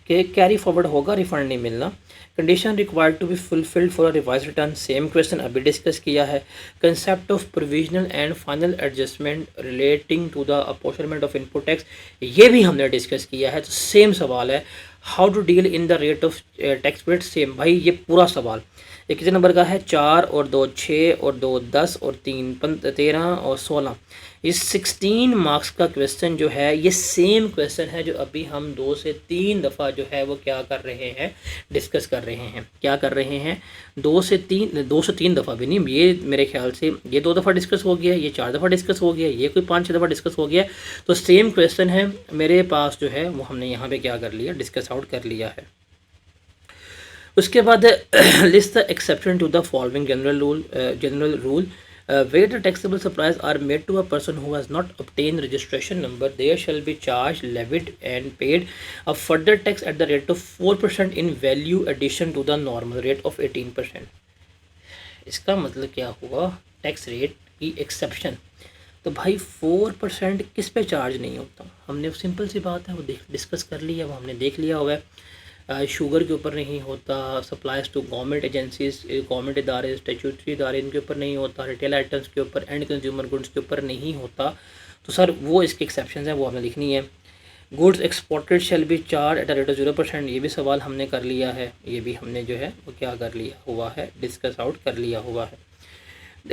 कि कैरी फॉरवर्ड होगा, रिफ़ंड नहीं मिलना। Condition required to be fulfilled for a revise return, same question अभी डिस्कस किया है। Concept of provisional and final adjustment relating to the apportionment of input tax, ये भी हमने डिस्कस किया है, तो सेम सवाल है। How to deal in the rate of tax paid, same भाई ये पूरा सवाल। ये कितने नंबर का है? 4 और 2 6 और 2 10 और 3 13 और 16। ये 16 मार्क्स का क्वेश्चन जो है ये सेम क्वेश्चन है जो अभी हम 2 से 3 दफ़ा जो है वो क्या कर रहे हैं, डिस्कस कर रहे हैं। क्या कर रहे हैं? 2 से 3 दफ़ा भी नहीं, ये मेरे ख्याल से ये 2 दफ़ा डिस्कस हो गया, ये 4 दफ़ा डिस्कस हो गया, ये कोई 5-6 दफ़ा डिस्कस हो गया। तो सेम क्वेश्चन है मेरे पास जो है वो हमने यहाँ पे क्या कर लिया, डिस्कस आउट कर लिया है। उसके बाद list the exception to the following general rule where the taxable supplies are made to a person who has not obtained registration number, there shall be charged, levied and paid a further tax at the rate of 4% in value addition to the normal rate of 18%। इसका मतलब क्या हुआ? Tax rate की exception. तो भाई 4% किस पे charge नहीं होता? हमने सिंपल सी बात है वो डिस्कस कर लिया, वो हमने देख लिया हुआ है। शुगर के ऊपर नहीं होता, supplies to government agencies, government इदारे, स्टैट्यूटरी इदारे, इनके ऊपर नहीं होता, रिटेल आइटम्स के ऊपर, एंड कंज्यूमर गुड्स के ऊपर नहीं होता। तो सर वो इसके एक्सेप्शन हैं, वो हमें लिखनी है। Goods exported shall be charge at a rate of 0%, ये भी सवाल हमने कर लिया है, ये भी हमने जो है वो क्या कर लिया हुआ है, डिस्कस आउट कर लिया हुआ है।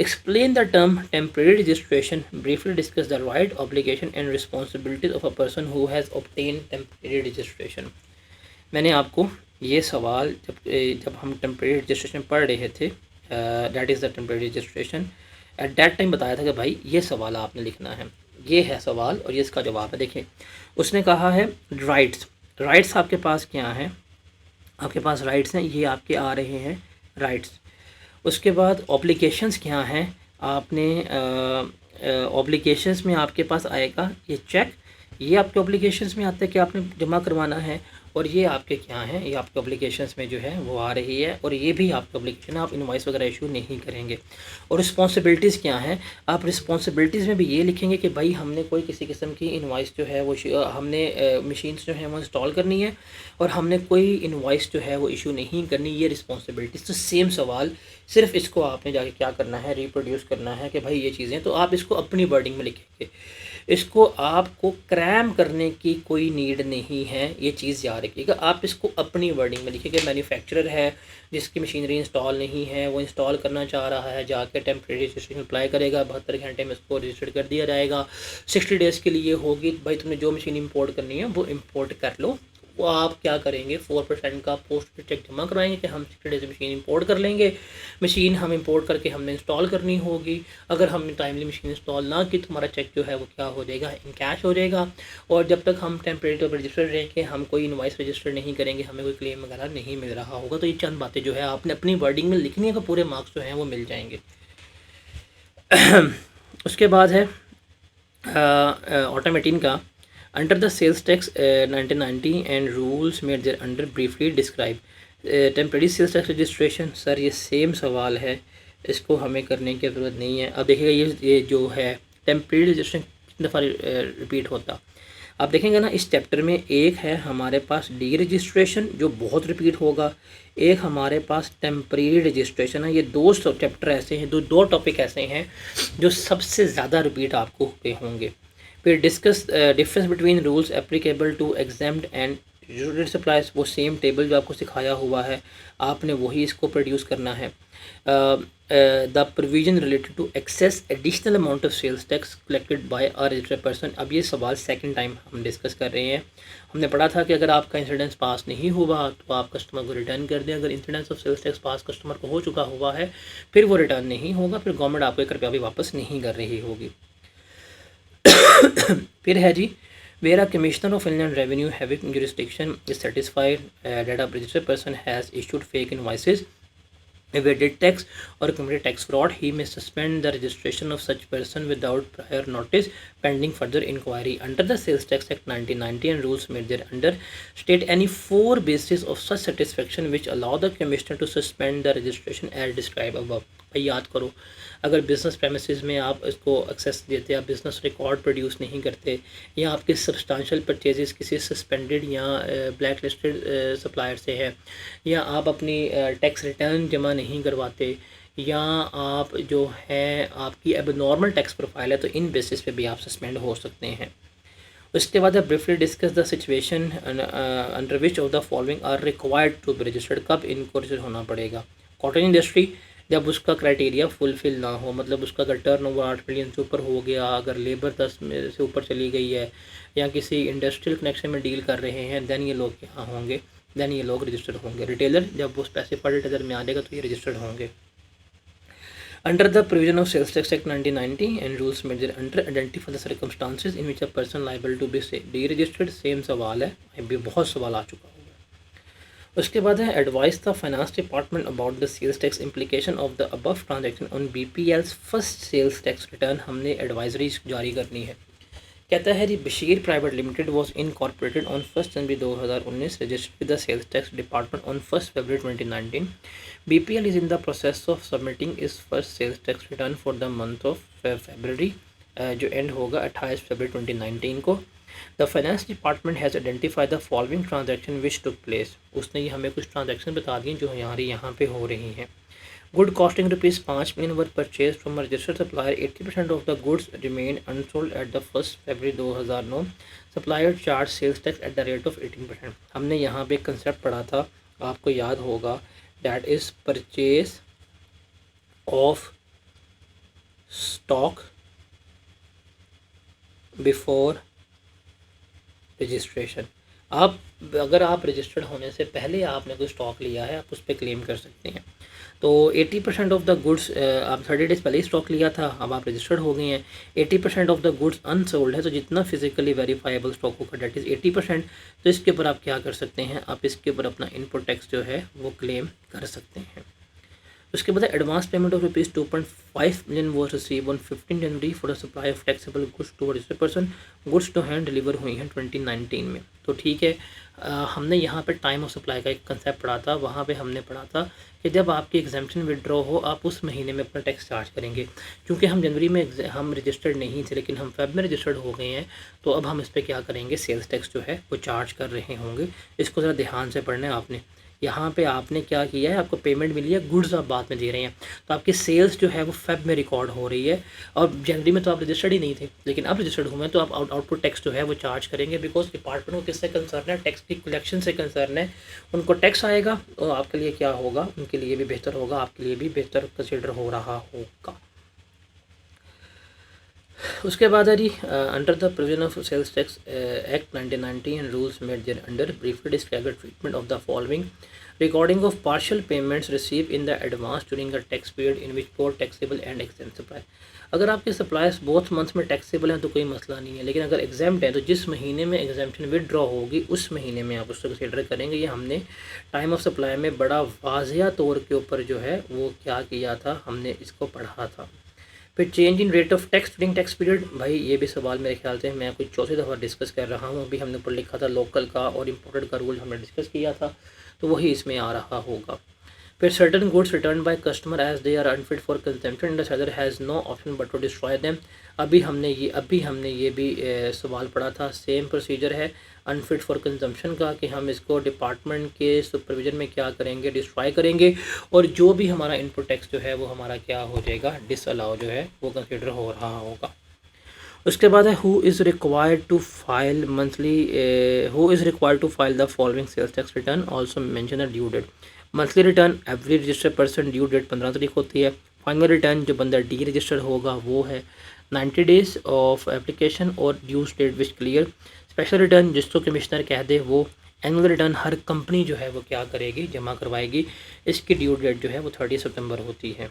Explain the term temporary registration. Briefly discuss the right, obligation and responsibilities of a person who has obtained temporary registration. मैंने आपको ये सवाल जब हम टेम्परेरी रजिस्ट्रेशन पढ़ रहे थे, that is the temporary registration, at that time बताया था कि भाई ये सवाल आपने लिखना है, ये है सवाल और ये इसका जवाब है। देखिए उसने कहा है राइट्स आपके पास क्या हैं? आपके पास राइट्स हैं, ये आपके आ रहे हैं राइट्स। उसके बाद ऑब्लिगेशंस क्या हैं? आपने ऑब्लिगेशंस में आपके पास आएगा ये चेक, ये आपके ऑब्लिगेशंस में आता है कि आपने जमा करवाना है, और ये आपके क्या हैं, ये आपके ऑब्लिगेशंस में जो है वो आ रही है, और ये भी आपके ऑब्लिगेशन, आप इनवॉइस वगैरह इशू नहीं करेंगे। और रिस्पॉन्सिबिलिटीज़ क्या हैं? आप रिस्पॉन्सिबिलिटीज़ में भी ये लिखेंगे कि भाई हमने कोई किसी किस्म की इनवॉइस जो है वो हमने मशीन्स जो है वो इंस्टॉल करनी है, और हमने कोई इनवॉइस जो है वो इशू नहीं करनी, ये रिस्पॉन्सिबिलिटीज़। तो सेम सवाल, सिर्फ इसको आपने जाके क्या करना है, रिप्रोड्यूस करना है कि भाई ये चीज़ें, तो आप इसको अपनी वर्डिंग में लिखेंगे, इसको आपको क्रैम करने की कोई नीड नहीं है, ये चीज़ याद रखिएगा। आप इसको अपनी वर्डिंग में लिखिएगा। मैन्युफैक्चरर है जिसकी मशीनरी इंस्टॉल नहीं है, वो इंस्टॉल करना चाह रहा है, जाकर टेम्प्रेरी रजिस्ट्रेशन अप्लाई करेगा, 72 घंटे में उसको रजिस्टर्ड कर दिया जाएगा। 60 डेज़ के लिए होगी, भाई तुमने जो मशीन इंपोर्ट करनी है वो इंपोर्ट कर लो। वो आप क्या करेंगे, 4% का पोस्ट चेक जमा करवाएंगे कि हम 60 डेज मशीन इंपोर्ट कर लेंगे। मशीन हम इंपोर्ट करके हमने इंस्टॉल करनी होगी, अगर हमने टाइमली मशीन इंस्टॉल ना की तो हमारा चेक जो है वो क्या हो जाएगा, इन कैश हो जाएगा। और जब तक हम टेम्परेरी तौर पर रजिस्टर्ड रहेंगे, हम कोई इनवॉइस रजिस्टर नहीं करेंगे, हमें कोई क्लेम वगैरह नहीं मिल रहा होगा। तो ये चंद बातें जो है आपने अपनी वर्डिंग में लिखनी है, तो पूरे मार्क्स जो हैं वो मिल जाएंगे। उसके बाद है ऑटोमेटिन का under the sales tax 1990 and rules made there under briefly describe temporary sales tax registration। Sir ये सेम सवाल है, इसको हमें करने की ज़रूरत नहीं है। अब देखिएगा ये जो है टेम्परेरी रजिस्ट्रेशन कितनी दफ़ा रिपीट होता, आप देखेंगे ना इस चैप्टर में। एक है हमारे पास डी रजिस्ट्रेशन जो बहुत रिपीट होगा, एक हमारे पास टेम्परेरी रजिस्ट्रेशन है। ये दो चैप्टर ऐसे हैं, दो टॉपिक ऐसे हैं जो सबसे ज़्यादा रिपीट आपको पे होंगे। फिर discuss difference between rules applicable to exempt and unit supplies, वो सेम टेबल जो आपको सिखाया हुआ है आपने वही इसको प्रोड्यूस करना है। The provision related to excess additional amount of sales tax collected by a registered person. अब ये सवाल सेकंड टाइम हम डिस्कस कर रहे हैं। हमने पढ़ा था कि अगर आपका इंसिडेंस पास नहीं हुआ तो आप कस्टमर को रिटर्न कर दें। अगर incidence of sales tax pass customer को हो चुका हुआ है फिर वो रिटर्न नहीं होगा, फिर गवर्नमेंट आपको 1 रुपया भी वापस नहीं कर रही होगी। फिर है जी, where a commissioner of Inland Revenue having jurisdiction is satisfied that a registered person has issued fake invoices, evaded tax or committed tax fraud, he may suspend the registration of such person without prior notice pending further inquiry under the Sales Tax Act 1990 and rules made thereunder. State any 4 bases of such satisfaction which allow the commissioner to suspend the registration as described above। भाई याद करो, अगर business premises में आप इसको access देते, आप business record produce नहीं करते, या आपके सब्सटेंशियल परचेजेस किसी सस्पेंडेड या ब्लैक लिस्टेड सप्लायर से है, या आप अपनी टैक्स रिटर्न जमा नहीं करवाते, या आप जो है आपकी एबनॉर्मल टैक्स प्रोफाइल है, तो इन बेसिस पे भी आप सस्पेंड हो सकते हैं। उसके बाद briefly discuss the situation under which of the following are required to be registered. कब इनको रजिस्टर होना पड़ेगा, कॉटन इंडस्ट्री, जब उसका क्राइटेरिया फुलफिल ना हो, मतलब उसका अगर टर्नओवर 8 मिलियन से ऊपर हो गया, अगर लेबर 10 में से ऊपर चली गई है, या किसी इंडस्ट्रियल कनेक्शन में डील कर रहे हैं, देन ये लोग यहाँ होंगे, देन ये लोग रजिस्टर्ड होंगे। रिटेलर जब वो स्पेसिफाइड रिटेलर में आ जाएगा तो ये रजिस्टर्ड होंगे। Under the provision of Sales Tax Act 1990 and rules made thereunder, identify the circumstances in which a person liable to be deregistered। Same सवाल है, अभी बहुत सवाल आ चुका होगा। उसके बाद है advise the finance department about the sales tax implication of the above transaction on BPL's first sales tax return. हमने एडवाइजरी जारी करनी है। कहता है जी, Bashir private limited was incorporated on 1 January 2019, registered with the sales tax department on 1 February 2019। BPL is in the process of submitting its first sales tax return for the month of February, जो end होगा 28 फरवरी 2019 को। The finance department has identified the following transaction which took place. उसने ये हमें कुछ transaction बता दी जो यहाँ पे हो रही हैं। Good costing ₹5 million were purchased from a registered supplier. 80% of the goods remained unsold at the 1st February 2009. Supplier charged sales tax at the rate of 18%। हमने यहाँ पे कंसेप्ट पढ़ा था, आपको याद होगा, that is purchase of stock before registration। आप अगर आप रजिस्टर्ड होने से पहले आपने कोई स्टॉक लिया है, आप उस पर क्लेम कर सकते हैं। तो 80% ऑफ द गुड्स आप 30 डेज़ पहले ही स्टॉक लिया था, अब आप रजिस्टर्ड हो गए हैं। 80% ऑफ द गुड्स अनसोल्ड है, तो जितना फिजिकली वेरीफाइबल स्टॉक होगा डेट इज़ 80%। तो इसके ऊपर आप क्या कर सकते हैं, आप इसके ऊपर अपना इनपुट टैक्स जो है वो क्लेम कर सकते हैं। उसके बाद advance payment of ₹2.5 million was receive on 15 January for the supply of taxable goods to registered person. Goods to hand deliver हुई हैं 2019 में। तो ठीक है, हमने यहाँ पे टाइम ऑफ सप्लाई का एक कंसेप्ट पढ़ा था। वहाँ पे हमने पढ़ा था कि जब आपकी एग्जाम्पशन विड्रॉ हो, आप उस महीने में अपना टैक्स चार्ज करेंगे। क्योंकि हम जनवरी में हम रजिस्टर्ड नहीं थे, लेकिन हम फेब में रजिस्टर्ड हो गए हैं, तो अब हम इस पर क्या करेंगे, सेल्स टैक्स जो है वो चार्ज कर रहे होंगे। इसको ज़रा ध्यान से पढ़ना है आपने। यहाँ पे आपने क्या किया है, आपको पेमेंट मिली है, गुड्स आप बाद में दे रहे हैं, तो आपकी सेल्स जो है वो फेब में रिकॉर्ड हो रही है। और जनवरी में तो आप रजिस्टर्ड ही नहीं थे, लेकिन अब रजिस्टर्ड हुए हैं, तो आप आउटपुट टैक्स जो है वो चार्ज करेंगे। बिकॉज डिपार्टमेंट को किससे कंसर्न है, टैक्स की कलेक्शन से कंसर्न है। उनको टैक्स आएगा तो आपके लिए क्या होगा, उनके लिए भी बेहतर होगा, आपके लिए भी बेहतर कंसिडर हो रहा होगा। उसके बाद है जी, under the provision of sales tax act 1990 and rules made there under briefly describe the treatment of the following recording of partial payments receive in the advance during the tax period in which both taxable and exempt supply. अगर आपके suppliers both months में taxable हैं तो कोई मसला नहीं है, लेकिन अगर एग्जाम्प्ट है तो जिस महीने में एग्जाम्पशन विदड्रॉ होगी उस महीने में आप उसको कंसिडर करेंगे। ये हमने टाइम ऑफ सप्लाई में बड़ा वाजिया तौर के ऊपर जो है वो क्या किया था, हमने इसको पढ़ा था। फिर change in rate of tax during tax period, भाई ये भी सवाल मेरे ख्याल से मैं कुछ चौथी दफ़ा डिस्कस कर रहा हूँ। अभी हमने ऊपर लिखा था लोकल का और इम्पोर्टेड का रूल हमने डिस्कस किया था, तो वही इसमें आ रहा होगा। फिर certain goods return by customer as they are unfit for consumption the seller has no option but to destroy them. अभी हमने ये भी सवाल पढ़ा था, सेम प्रोसीजर है अनफिट फॉर कंजम्पशन का, कि हम इसको डिपार्टमेंट के सुपरविजन में क्या करेंगे, डिस्ट्रॉय करेंगे, और जो भी हमारा इनपुट टैक्स जो है वो हमारा क्या हो जाएगा, डिसअलाउ जो है वो कंसिडर हो रहा होगा। उसके बाद है who is required to file the following sales tax return also mention the due date. Monthly return every registered person, due date 15 तारीख होती है। फाइनल रिटर्न जो बंदा डी रजिस्टर्ड होगा वो है 90 डेज़ ऑफ एप्लीकेशन और ड्यू डेट विच clear. Special return जिसको कमिश्नर कह दे वो। एनुअल रिटर्न हर कंपनी जो है वो क्या करेगी, जमा करवाएगी। इसकी ड्यू डेट जो है वो 30 सितंबर होती है।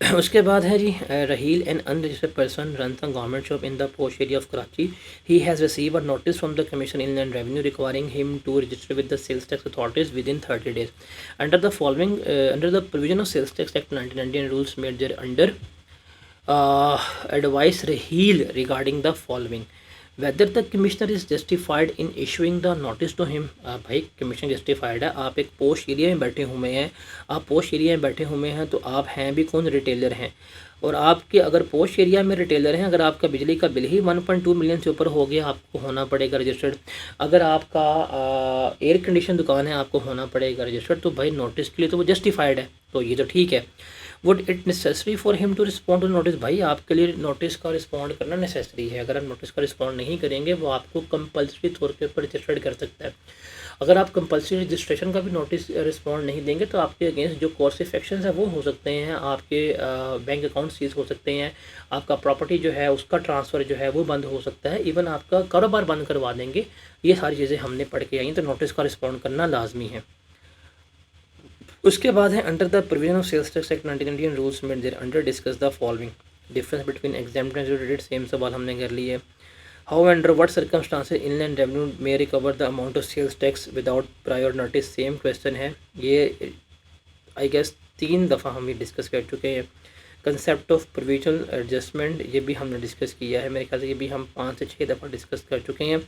उसके बाद है जी, Raheel an unregistered person run the government shop in the posh area of Karachi. He has receive a notice from the commission inland revenue requiring him to register with the sales tax authorities within 30 days under the following under the provision of sales tax act 1990 and rules made there under advise Raheel regarding the following whether the commissioner is justified in issuing the notice to him. भाई commission justified है, आप एक पोश area में बैठे हुए हैं, आप पोश एरिया में बैठे हुए हैं, तो आप हैं भी कौन, रिटेलर हैं। और आपके अगर पोश एरिया में रिटेलर हैं, अगर आपका बिजली का बिल ही 1.2 मिलियन से ऊपर हो गया, आपको होना पड़ेगा रजिस्टर्ड। अगर आपका एयर कंडीशन दुकान है, आपको होना पड़ेगा रजिस्टर्ड। तो भाई नोटिस के लिए तो वो जस्टिफाइड है, तो ये तो ठीक है। Would it necessary for him to respond to notice? भाई आपके लिए नोटिस का रिस्पॉन्ड करना नेसेसरी है। अगर आप नोटिस का रिस्पॉन्ड नहीं करेंगे वो आपको कंपल्सरी तौर के ऊपर रजिस्टर्ड कर सकता है। अगर आप कंपल्सरी रजिस्ट्रेशन का भी नोटिस रिस्पॉन्ड नहीं देंगे तो आपके अगेंस्ट जो कोर्स इफेक्शन है वो हो सकते हैं, आपके बैंक अकाउंट सीज हो सकते हैं, आपका प्रॉपर्टी जो है उसका ट्रांसफ़र जो है वो बंद हो सकता है, इवन आपका कारोबार बंद करवा देंगे। ये सारी चीज़ें हमने पढ़ के आई, तो नोटिस का रिस्पॉन्ड करना लाजमी है। उसके बाद है under the provision of sales tax act 1990 rules made there under discuss the following difference between exempt and excluded. Same सवाल हमने कर लिए। How under what circumstances inland revenue may recover the amount of sales tax without prior notice. Same question है ये, I guess 3 दफ़ा हम ये discuss कर चुके हैं। कंसेप्ट ऑफ प्रोविजनल एडजस्टमेंट ये भी हमने डिस्कस किया है, मेरे ख्याल से ये भी हम 5 से 6 दफ़ा डिस्कस कर चुके हैं।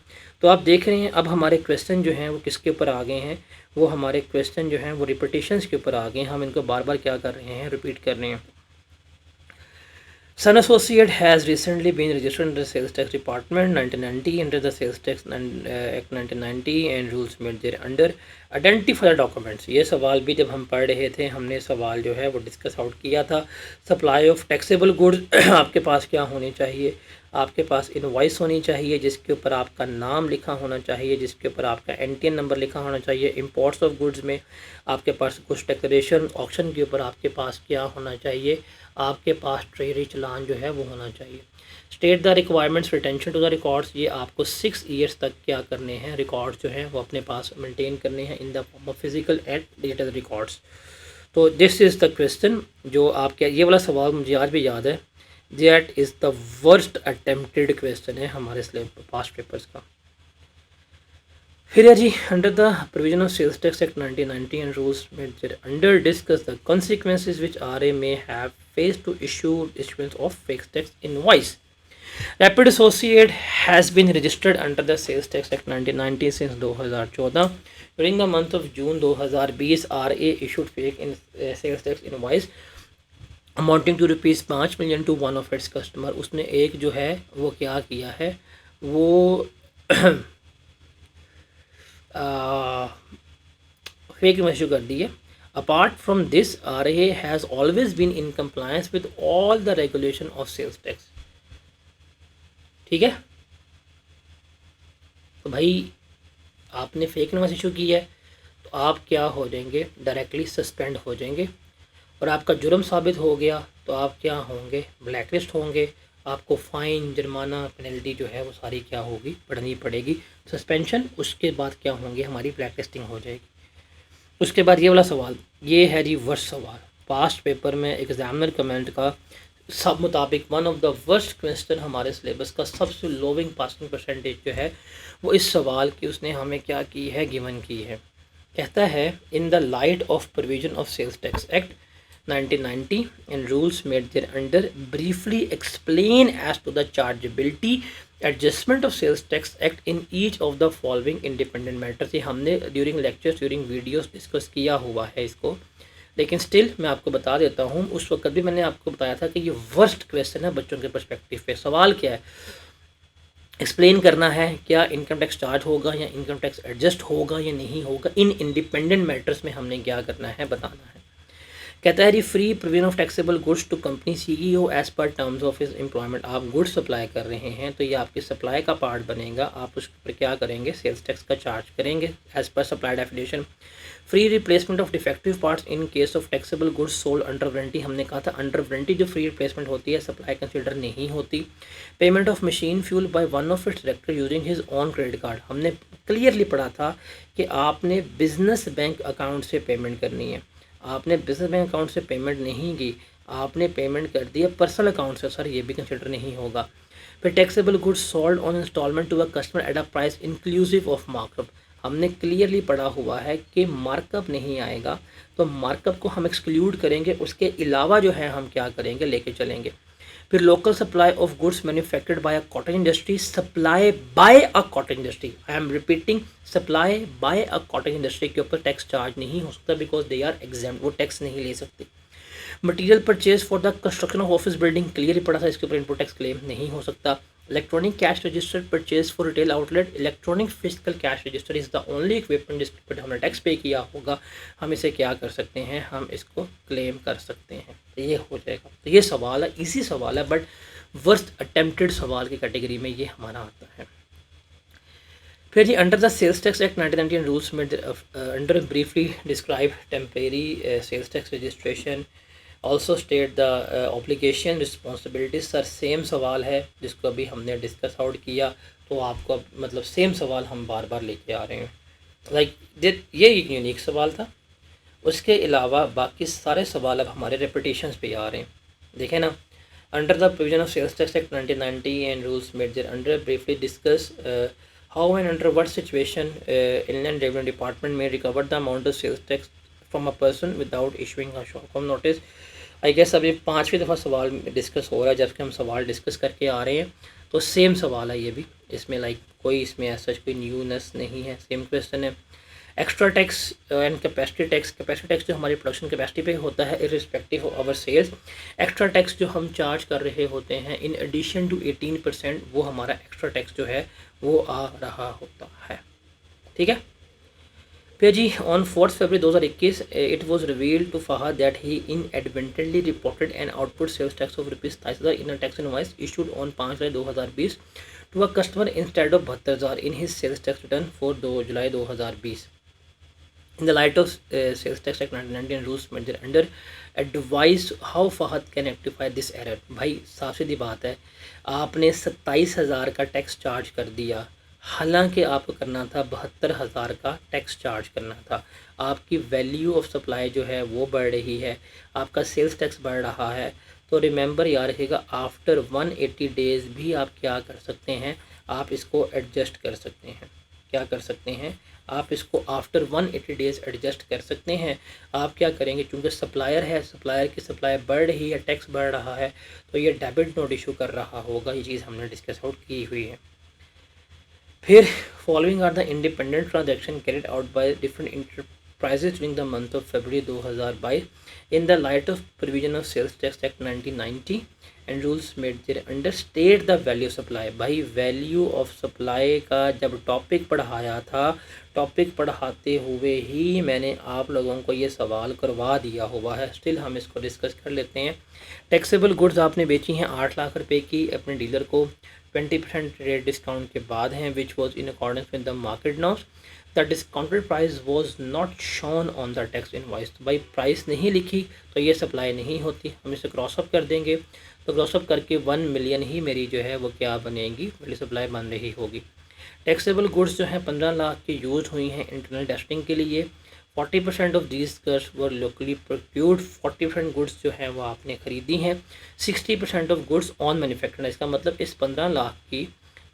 तो आप देख रहे हैं अब हमारे क्वेश्चन जो हैं वो किसके ऊपर आ गए हैं, वो हमारे क्वेश्चन जो हैं वो रिपीटेशंस के ऊपर आ गए हैं। हम इनको बार बार क्या कर रहे हैं, रिपीट कर रहे हैं। Sun Associate has recently been registered under the Sales Tax Department 1990 under the Sales Tax Act 1990 and rules made thereunder. Identify the documents. ये सवाल भी जब हम पढ़ रहे थे हमने सवाल जो है वो डिस्कस आउट किया था। सप्लाई ऑफ टैक्सेबल गुड्स आपके पास क्या होनी चाहिए, आपके पास इनवॉइस होनी चाहिए जिसके ऊपर आपका नाम लिखा होना चाहिए, जिसके ऊपर आपका एनटीएन नंबर लिखा होना चाहिए। इंपोर्ट्स ऑफ गुड्स में आपके पास कुछ डिक्लेरेशन ऑक्शन के ऊपर आपके पास क्या होना चाहिए, आपके पास ट्रेजरी चलान जो है वो होना चाहिए। State the requirements retention to the records, ये आपको 6 ईयर्स तक क्या करने हैं, रिकॉर्ड्स जो हैं वो अपने पास मेंटेन करने हैं in the form of physical and digital records. तो दिस इज़ द क्वेश्चन जो आपके, ये वाला सवाल मुझे आज भी याद है। That is the worst attempted question है हमारे पास्ट पेपर्स का। फिर है जी, under the provision of sales tax act 1990 and rules made under discuss the consequences which RA may have face to issuance of fixed tax invoice. Rapid Associate has been registered under the Sales Tax Act 1990 since 2014. During the month of June 2020, RA issued fake sales tax invoice amounting to ₹5 million to one of its customer. उसने एक जो है वो क्या किया है, वो fake invoice issue कर दी है। Apart from this RA has always been in compliance with all the regulation of sales tax. ठीक है, तो भाई आपने फेक इन्वॉइस इशू की है तो आप क्या हो जाएंगे, डायरेक्टली सस्पेंड हो जाएंगे। और आपका जुर्म साबित हो गया तो आप क्या होंगे, ब्लैक लिस्ट होंगे। आपको फ़ाइन, जुर्माना, पेनल्टी जो है वो सारी क्या होगी, पढ़नी पड़ेगी, सस्पेंशन। उसके बाद क्या होंगे, हमारी ब्लैक लिस्टिंग हो जाएगी। उसके बाद ये वाला सवाल, ये है जी वर्स्ट सवाल पास्ट पेपर में एग्जामिनर कमेंट का सब मुताबिक one of the worst question हमारे सिलेबस का, सबसे लोविंग पासिंग परसेंटेज जो है वो इस सवाल की उसने हमें क्या की है, गिवन की है। कहता है in the light of provision of sales tax act 1990 and rules made thereunder, briefly explain as to the chargeability adjustment of sales tax act in each of the following independent matters। ये हमने during lectures, during videos discuss किया हुआ है इसको, लेकिन still मैं आपको बता देता हूँ। उस वक्त भी मैंने आपको बताया था कि ये वर्स्ट क्वेश्चन है बच्चों के पर्सपेक्टिव पे। सवाल क्या है, एक्सप्लेन करना है क्या इनकम टैक्स चार्ज होगा या इनकम टैक्स एडजस्ट होगा या नहीं होगा। इन इंडिपेंडेंट मैटर्स में हमने क्या करना है, बताना है। कहता है जी free provision of taxable goods to company CEO as per terms of his employment. आप गुड्स सप्लाई कर रहे हैं तो ये आपकी सप्लाई का पार्ट बनेगा, आप उस पर क्या करेंगे, सेल्स टैक्स का चार्ज करेंगे एज पर supply definition. Free replacement of defective parts in case of taxable goods sold under warranty. हमने कहा था अंडर वारंटी जो फ्री रिप्लेसमेंट होती है सप्लाई कंसिडर नहीं होती। Payment of machine fuel by one of its director using his own credit card. हमने clearly पढ़ा था कि आपने बिजनेस बैंक अकाउंट से पेमेंट करनी है, आपने बिजनेस बैंक अकाउंट से पेमेंट नहीं की, आपने पेमेंट कर दिया पर्सनल अकाउंट से, सर ये भी कंसिडर नहीं होगा। फिर taxable goods sold on installment to a customer at a price inclusive of markup. हमने क्लियरली पढ़ा हुआ है कि मार्कअप नहीं आएगा, तो मार्कअप को हम एक्सक्लूड करेंगे, उसके अलावा जो है हम क्या करेंगे, लेके चलेंगे। फिर local supply of goods manufactured by a cotton industry, supply bye a cotton industry, I am repeating, supply bye a cotton industry के ऊपर टैक्स चार्ज नहीं हो सकता बिकॉज दे आर एग्जाम, वो टैक्स नहीं ले सकते। Material purchase for the construction of office building, clearly पड़ा था इसके ऊपर इनपुट टैक्स क्लेम नहीं हो सकता। Electronic cash register purchase for retail outlet, electronic physical cash register is the only equipment जिसके ऊपर हमने टैक्स पे किया होगा, हम इसे क्या कर सकते हैं, हम इसको क्लेम कर सकते हैं। तो ये हो जाएगा। तो ये सवाल है, इजी सवाल है, बट वर्स्ट अटेम्प्टेड सवाल की कैटेगरी में ये हमारा आता है। फिर जी under the sales tax act 1990 rules में under briefly describe temporary sales tax registration, also state the obligation responsibilities. Sir same सवाल है जिसको अभी हमने डिस्कस आउट किया, तो आपको मतलब सेम सवाल हम बार बार लेके आ रहे हैं। लाइक ये एक यूनिक सवाल था, उसके अलावा बाकी सारे सवाल अब हमारे रेपिटेशंस पे आ रहे हैं। देखें ना, under the provision of sales tax act 1990 and rules made there under briefly discuss how and under what situation inland revenue department may recover the amount of sales tax from a person without issuing a short form notice. I guess अब ये 5वीं दफ़ा सवाल discuss हो रहा है जबकि हम सवाल डिस्कस करके आ रहे हैं, तो सेम सवाल है ये भी, इसमें लाइक कोई इसमें ऐसा कोई न्यूनेस नहीं है, सेम क्वेश्चन है। Extra tax and capacity tax, capacity tax जो हमारी प्रोडक्शन कैपेसिटी पे होता है irrespective of our sales. Extra tax जो हम चार्ज कर रहे होते हैं इन एडिशन टू 18%, वो हमारा एक्स्ट्रा टैक्स जो है वो आ रहा होता है। ठीक है। फिर जी on 4 February 2021 it was revealed to Fahad that he inadvertently reported an output sales tax of ₹27,000 in a tax invoice issued on 5 July 2020 to a customer instead of 72,000 in his sales tax return for July 2020. In the light of Sales Tax Act 1990 and rules made under, advise how Fahad can rectify this error। भाई साफ सीधी बात है, आपने 27,000 का tax charge कर दिया, हालांकि आपको करना था 72,000 का टैक्स चार्ज करना था। आपकी वैल्यू ऑफ सप्लाई जो है वो बढ़ रही है, आपका सेल्स टैक्स बढ़ रहा है। तो रिमेंबर याद रखिएगा, आफ्टर 180 डेज़ भी आप क्या कर सकते हैं, आप इसको एडजस्ट कर सकते हैं। क्या कर सकते हैं, आप इसको आफ्टर 180 डेज़ एडजस्ट कर सकते हैं। आप क्या करेंगे, चूँकि सप्लायर है, सप्लायर की सप्लाई बढ़ रही है, टैक्स बढ़ रहा है, तो ये डेबिट नोट इशू कर रहा होगा। ये चीज़ हमने डिस्कस आउट की हुई है। फिर following are the independent transaction carried out by different enterprises during the month of February 2022 in the light of provision of sales tax act 1990 and rules made there under state the value of supply. भाई value of supply का जब topic पढ़ाया था, topic पढ़ाते हुए ही मैंने आप लोगों को ये सवाल करवा दिया हुआ है, स्टिल हम इसको डिस्कस कर लेते हैं। टैक्सेबल गुड्स आपने बेची हैं 8 लाख रुपए की अपने डीलर को, 20% रेट डिस्काउंट के बाद हैं, which was in accordance with the market norms. The discounted price was not shown on the tax invoice. तो भाई प्राइस नहीं लिखी तो ये सप्लाई नहीं होती, हम इसे क्रॉसअप कर देंगे। तो क्रॉसअप करके 1 मिलियन ही मेरी जो है वो क्या बनेगी, मेरी सप्लाई बन रही होगी। टैक्सेबल गुड्स जो हैं 15 लाख की यूज़ हुई हैं इंटरनल टेस्टिंग के लिए। 40% of these goods were locally procured, 40% goods जो हैं वो आपने ख़रीदी हैं। 60% ऑफ गुड्स ऑन मैन्युफैक्चरिंग, इसका मतलब इस 15 लाख की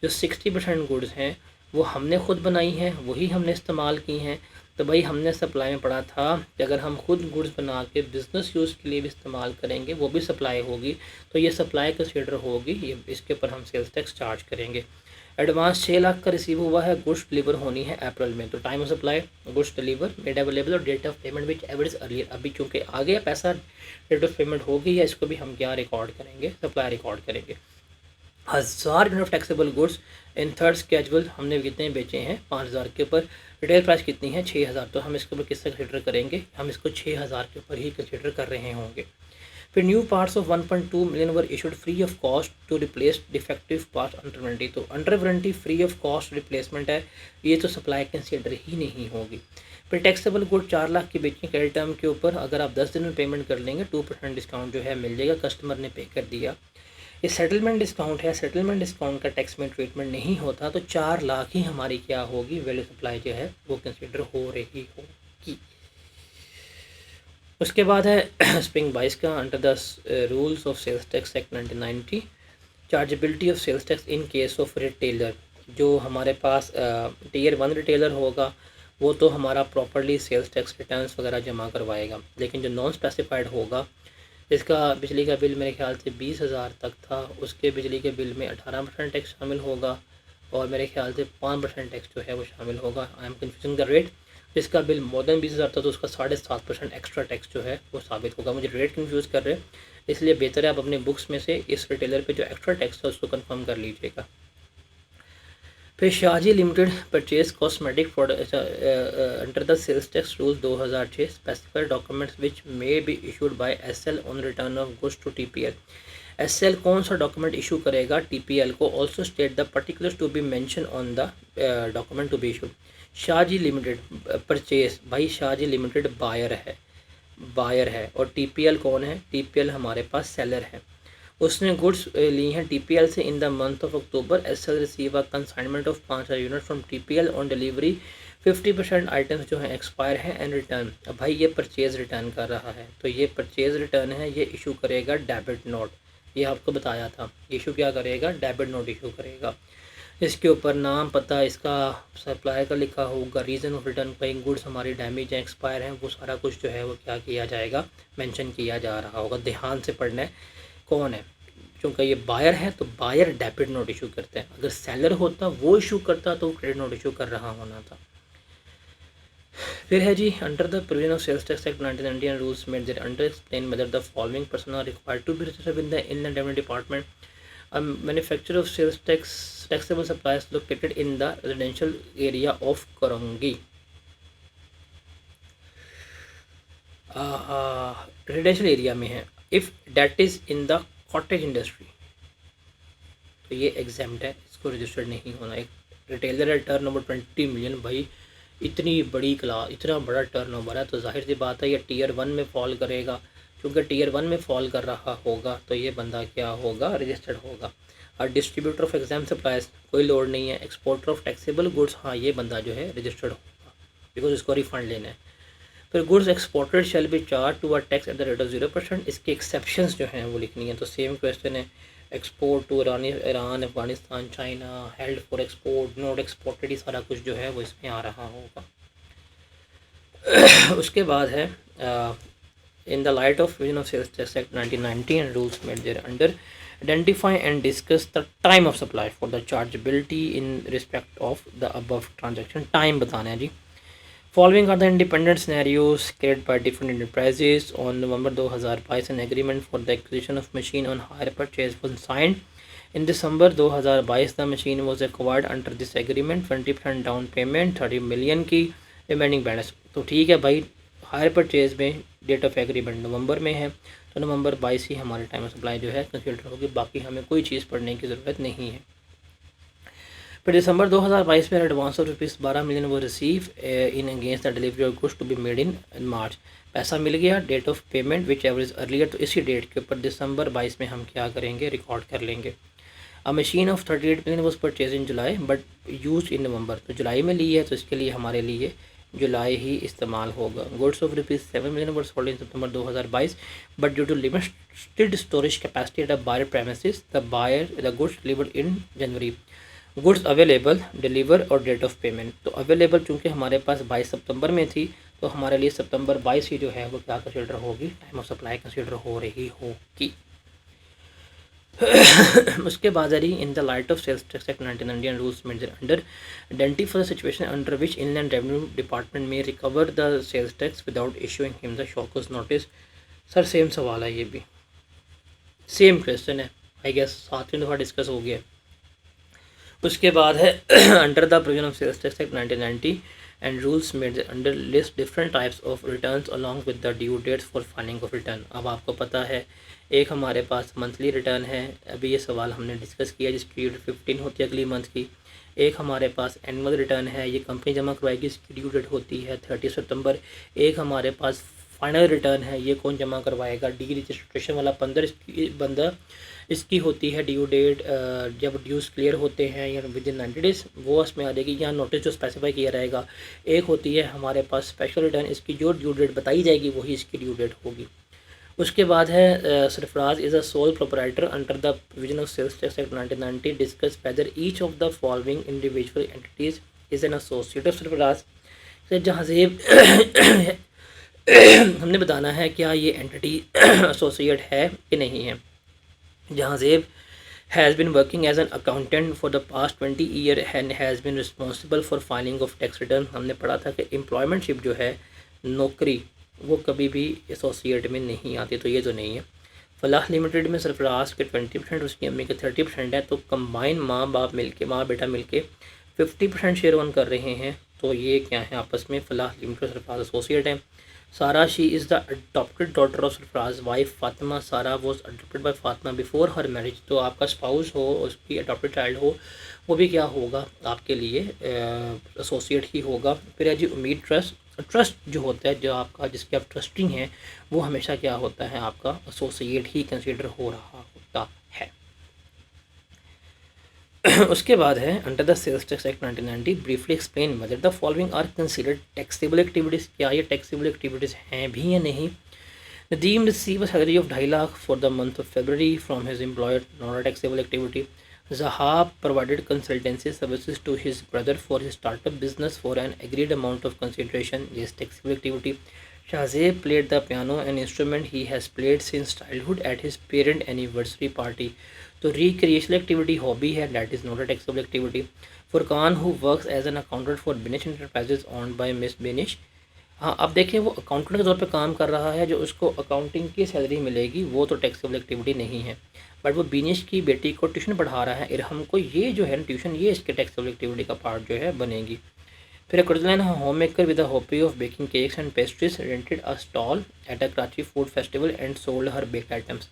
जो 60% गुड्स हैं वो हमने ख़ुद बनाई हैं, वही हमने इस्तेमाल की हैं। तो भाई हमने सप्लाई में पढ़ा था कि अगर हम खुद गुड्स बना के बिज़नेस यूज़ के लिए भी इस्तेमाल करेंगे वो भी सप्लाई होगी, तो ये सप्लाई कंसीडर होगी, ये इसके ऊपर हम सेल्स टैक्स चार्ज करेंगे। एडवांस 6 लाख का रिसीव हुआ है, गुड्स डिलीवर होनी है अप्रैल में। तो time of supply, goods deliver, made available और date of payment whichever earlier. अभी चूँकि आ गया पैसा, डेट ऑफ पेमेंट हो गई है, इसको भी हम क्या रिकॉर्ड करेंगे, सप्लाई रिकॉर्ड करेंगे। 1000 unit of taxable goods in third schedule हमने कितने बेचे हैं, 5000 के ऊपर। रिटेल प्राइस कितनी है, 6000। तो हम इसके ऊपर किससे कंसिडर करेंगे, हम इसको 6000 के ऊपर ही कंसिडर कर रहे होंगे। फिर new parts of 1.2 million were issued free of cost to replace defective part under warranty. तो under warranty free of cost replacement है, ये तो सप्लाई कंसिडर ही नहीं होगी। फिर टैक्सेबल गुड 4 लाख की बेचनी क्रेडिट टर्म के ऊपर, अगर आप 10 दिन में पेमेंट कर लेंगे 2% डिस्काउंट जो है मिल जाएगा, कस्टमर ने पे कर दिया। ये सेटलमेंट डिस्काउंट है, सेटलमेंट डिस्काउंट का टैक्स में ट्रीटमेंट नहीं होता, तो 4 लाख ही हमारी क्या होगी, वैल्यू सप्लाई जो है वो कंसिडर हो रही होगी। उसके बाद है स्प्रिंग 22 का under the rules of sales tax act 1990 chargeability of sales tax in case of retailer. जो हमारे पास टीयर 1 रिटेलर होगा वो तो हमारा प्रॉपरली सेल्स टैक्स रिटर्न्स वगैरह जमा करवाएगा, लेकिन जो नॉन स्पेसिफाइड होगा, इसका बिजली का बिल मेरे ख्याल से 20,000 तक था, उसके बिजली के बिल में 18% टैक्स शामिल होगा और मेरे ख्याल से 5% टैक्स जो है वो शामिल होगा। I am confusing the rate, जिसका बिल मोर देन 20,000 था तो उसका 7.5% एक्स्ट्रा टैक्स जो है वो साबित होगा। मुझे रेट कन्फ्यूज़ कर रहे हैं, इसलिए बेहतर है आप अपने बुक्स में से इस रिटेलर पे जो एक्स्ट्रा टैक्स था उसको कंफर्म कर लीजिएगा। फिर Shahji limited purchase cosmetic product under the sales tax rule 2006 specified documents which may be issued by SL on return of goods to TPL. SL कौन सा डॉक्यूमेंट इशू करेगा टीपीएल को, also state the particulars to be mention on the document to be issued. Shahji limited purchase, भाई Shahji limited buyer है और TPL कौन है, TPL हमारे पास सेलर है। उसने गुड्स ली हैं टीपीएल से in the month of October. SL receive a consignment of 5,000 unit from TPL on delivery. 50% items जो हैं एक्सपायर हैं एंड रिटर्न। अब भाई ये परचेज रिटर्न कर रहा है तो ये परचेज रिटर्न है, ये इशू करेगा डेबिट नोट। ये आपको बताया था, इशू क्या करेगा, डेबिट नोट इशू करेगा। इसके ऊपर नाम, पता, इसका सप्लायर का लिखा होगा, रीज़न ऑफ रिटर्न, कहीं गुड्स हमारी डैमेज हैं, एक्सपायर हैं, वो सारा कुछ जो है वो क्या किया जाएगा, मेंशन किया जा रहा होगा। ध्यान से पढ़ना है कौन है, क्योंकि ये बायर है तो बायर डेबिट नोट इशू करते हैं। अगर सेलर होता वो इशू करता तो क्रेडिट नोट इशू कर रहा होना था। फिर है जी, under the provision of sales tax act 1990 and rules made there under explain whether the following person are required to be registered with the inland revenue department. Manufacture of sales taxable supplies located in the residential area of Korangi. Residential area में है, if that is in the cottage industry तो ये exempt है, इसको registered नहीं होना। एक retailer है, टर्न ओवर 20 मिलियन, भाई इतनी बड़ी क्लास, इतना बड़ा टर्न ओवर है तो जाहिर सी बात है ये टीयर 1 में फॉल करेगा। क्योंकि टीयर 1 में फॉल कर रहा होगा तो ये बंदा क्या होगा, रजिस्टर्ड होगा। और डिस्ट्रीब्यूटर ऑफ एग्जाम सप्लाईज कोई लोड नहीं है। एक्सपोर्टर ऑफ टैक्सेबल गुड्स, हाँ ये बंदा जो है रजिस्टर्ड होगा बिकॉज इसको रिफंड लेना है। फिर goods exported shall be charge to a tax at the rate of 0%। इसके एक्सेप्शंस जो हैं वो लिखनी है। तो सेम क्वेश्चन है, export to Iran, Afghanistan, China, held for export, not exported, ये सारा कुछ जो है वो इसमें आ रहा होगा। उसके बाद है in the light of provision of sales tax act 1990 and rules made there under identify and discuss the time of supply for the chargeability in respect of the above transaction। Time बताना है जी। Following are the independent scenarios created by different enterprises on November 2022 an agreement for the acquisition of machine on hire purchase was signed in December 2022 the machine was acquired under this agreement 20% down payment 30 million की remaining balance। तो ठीक है भाई, hire purchase में date of agreement नवंबर में है तो नवंबर 22 ही हमारे टाइम ऑफ सप्लाई जो है कंसिडर होगी, बाकी हमें कोई चीज़ पढ़ने की ज़रूरत नहीं है। फिर दिसंबर 2022 में एडवांस ऑफ ₹12 मिलियन वो receive in against the delivery of goods to be made in March. पैसा मिल गया, date of payment whichever earlier, तो इसी डेट के ऊपर दिसंबर 22 में हम क्या करेंगे, रिकॉर्ड कर लेंगे। A machine of 38 million was purchase in July but use in November, तो जुलाई में ली है तो इसके लिए हमारे लिए जुलाई ही इस्तेमाल होगा। Goods of ₹7 million were sold in September 2022 but due to limited storage capacity at a buyer premises the goods delivered in January. Goods available, deliver और डेट ऑफ पेमेंट, तो अवेलेबल चूँकि हमारे पास 22 सितंबर में थी तो हमारे लिए सितंबर 22 ही जो है वो क्या कंसिडर होगी, टाइम ऑफ सप्लाई कंसिडर हो रही होगी। उसके बाद है in the light of sales tax act 1990 and rules made under identify the situation under which inland revenue department may recover the sales tax without issuing him the show cause notice. Sir same सवाल है, ये भी same question है, I guess 7 दफ़ा discuss हो गया। उसके बाद है under the provision of sales tax act 1990 and rules made under list different types of returns along with the due dates for filing of return. अब आपको पता है एक हमारे पास मंथली रिटर्न है, अभी ये सवाल हमने डिस्कस किया जिसकी ड्यू डेट 15 होती है अगली मंथ की। एक हमारे पास एनुअल रिटर्न है, ये कंपनी जमा करवाएगी, इसकी ड्यू डेट होती है 30 सितंबर। एक हमारे पास फाइनल रिटर्न है, ये कौन जमा करवाएगा, डी रजिस्ट्रेशन वाला बंदा, इसकी होती है ड्यू डेट जब ड्यूज क्लियर होते हैं या विद इन 90 डेज़, वो उसमें आ जाएगी। यहाँ नोटिस जो स्पेसिफाई किया रहेगा। एक होती है हमारे पास स्पेशल रिटर्न, इसकी जो ड्यू डेट बताई जाएगी वही इसकी ड्यू डेट होगी। उसके बाद है Sarfaraz is a sole proprietor under the provision of sales tax act 1990 discuss whether each of the following individual entities is an associate of Sarfaraz. जहाँ से हमने बताना है क्या ये एंटिटी एसोसिएट है कि नहीं है। जहाँ से has been working as an accountant for the past 20 year and has been responsible for filing of tax return। हमने पढ़ा था कि एम्प्लॉयमेंटशिप जो है, नौकरी, वो कभी भी एसोसिएट में नहीं आती, तो ये तो नहीं है। फलाह लिमिटेड में सरफराज के 20%, उसकी अम्मी के 30% है, तो कंबाइन माँ बाप मिलके, माँ बेटा मिलके 50% शेयर ओन कर रहे हैं। तो ये क्या है आपस में, फलाह लिमिटेड सरफराज एसोसिएट है। Sara, she is the adopted daughter of Sarfaraz wife Fatima. Sara was adopted by Fatima before her marriage. तो आपका स्पाउस हो, उसकी अडॉप्टेड चाइल्ड हो, वो भी क्या होगा आपके लिए, एसोसिएट ही होगा। फिर है जी उम्मीद ट्रस्ट। ट्रस्ट जो होता है, जो आपका, जिसके आप ट्रस्टिंग हैं, वो हमेशा क्या होता है, आपका एसोसिएट ही कंसिडर हो रहा होता है। उसके बाद है under the sales tax act 1990 briefly explain whether the following are considered taxable activities. क्या ये टैक्सेबल एक्टिविटीज़ हैं भी या नहीं। Nadeem receive salary of 2.5 lakh for the month of February from his employer, not a taxable activity. Zahab provided consultancy services to his brother for his startup business for an agreed amount of consideration, this taxable activity. Shahzeb played the piano, an instrument he has played since childhood, at his parent anniversary party. तो recreational activity hobby है, that is not a taxable activity. Furqan, who works as an accountant for Binish Enterprises owned by Miss Binish। हाँ, अब देखें, वो accountant के तौर पे काम कर रहा है, जो उसको अकाउंटिंग की सैलरी मिलेगी वो तो टैक्सेबल एक्टिविटी नहीं है। बट वो बिनेश की बेटी को ट्यूशन पढ़ा रहा है, इरहम को, ये जो है ना ट्यूशन, ये इसके टैक्सेबल एक्टिविटी का पार्ट जो है बनेगी। फिर कुर्जलान, homemaker with the hobby of baking cakes and pastries, rented a stall at a Karachi food festival and sold her baked items.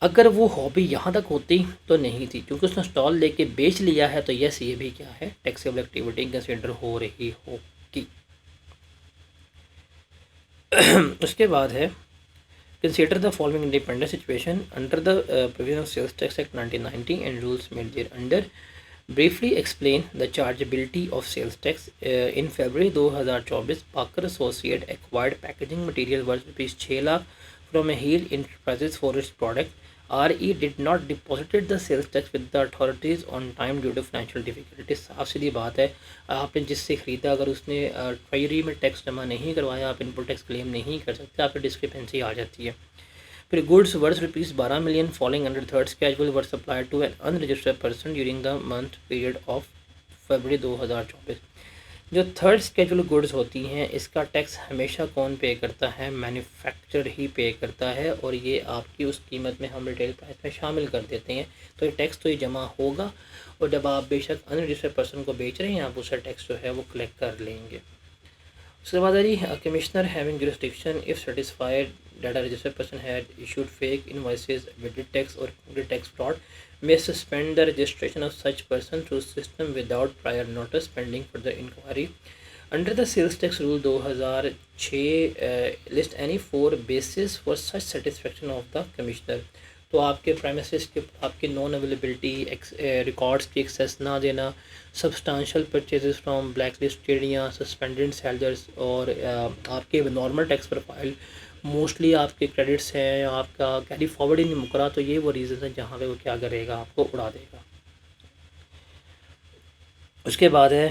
अगर वो हॉबी यहाँ तक होती तो नहीं थी, क्योंकि उसने स्टॉल लेके बेच लिया है, तो यस, ये भी क्या है, टैक्सेबल एक्टिविटी कंसिडर हो रही होगी। उसके बाद है consider the following independent situation under the provision of Sales Tax Act 1990 and rules made thereunder. Briefly explain the chargeability of sales tax. In February 2024, Parker Associate acquired packaging material worth ₹6 lakh from a Heal Enterprises for its product. RE did not deposited the sales tax with the authorities on time due to financial difficulties। साफ सीधी बात है, आपने जिससे ख़रीदा, अगर उसने treasury में tax जमा नहीं करवाया, आप इनपुट टैक्स क्लेम नहीं कर सकते, आपकी डिस्क्रिपेंसी आ जाती है। फिर goods worth ₹12 million following under third schedule were supplied to an unregistered person during the month period of February 2024। जो थर्ड स्केड्यूल गुड्स होती हैं, इसका टैक्स हमेशा कौन पे करता है, मैन्युफैक्चरर ही पे करता है, और ये आपकी उस कीमत में हम रिटेल प्राइस में शामिल कर देते हैं। तो ये टैक्स तो ये जमा होगा, और जब आप बेशक अनरजिस्टर्ड पर्सन को बेच रहे हैं, आप उसका टैक्स जो है वो कलेक्ट कर लेंगे। उसके बाद commissioner having jurisdiction if satisfied that a registered person had issued fake invoices, evaded tax or committed tax fraud, may suspend the registration of such person through system without prior notice pending further inquiry. Under the sales tax rule 2006, list any 4 bases for such satisfaction of the commissioner। तो आपके premises के, आपके non availability, records की access ना देना, substantial purchases from black listed या suspended sellers, और आपके नॉर्मल टैक्स प्रोफाइल, मोस्टली आपके क्रेडिट्स हैं, आपका कैरी फॉरवर्ड ही नहीं मुकरा, तो ये वो रीज़न है जहाँ पे वो क्या करेगा, आपको उड़ा देगा। उसके बाद है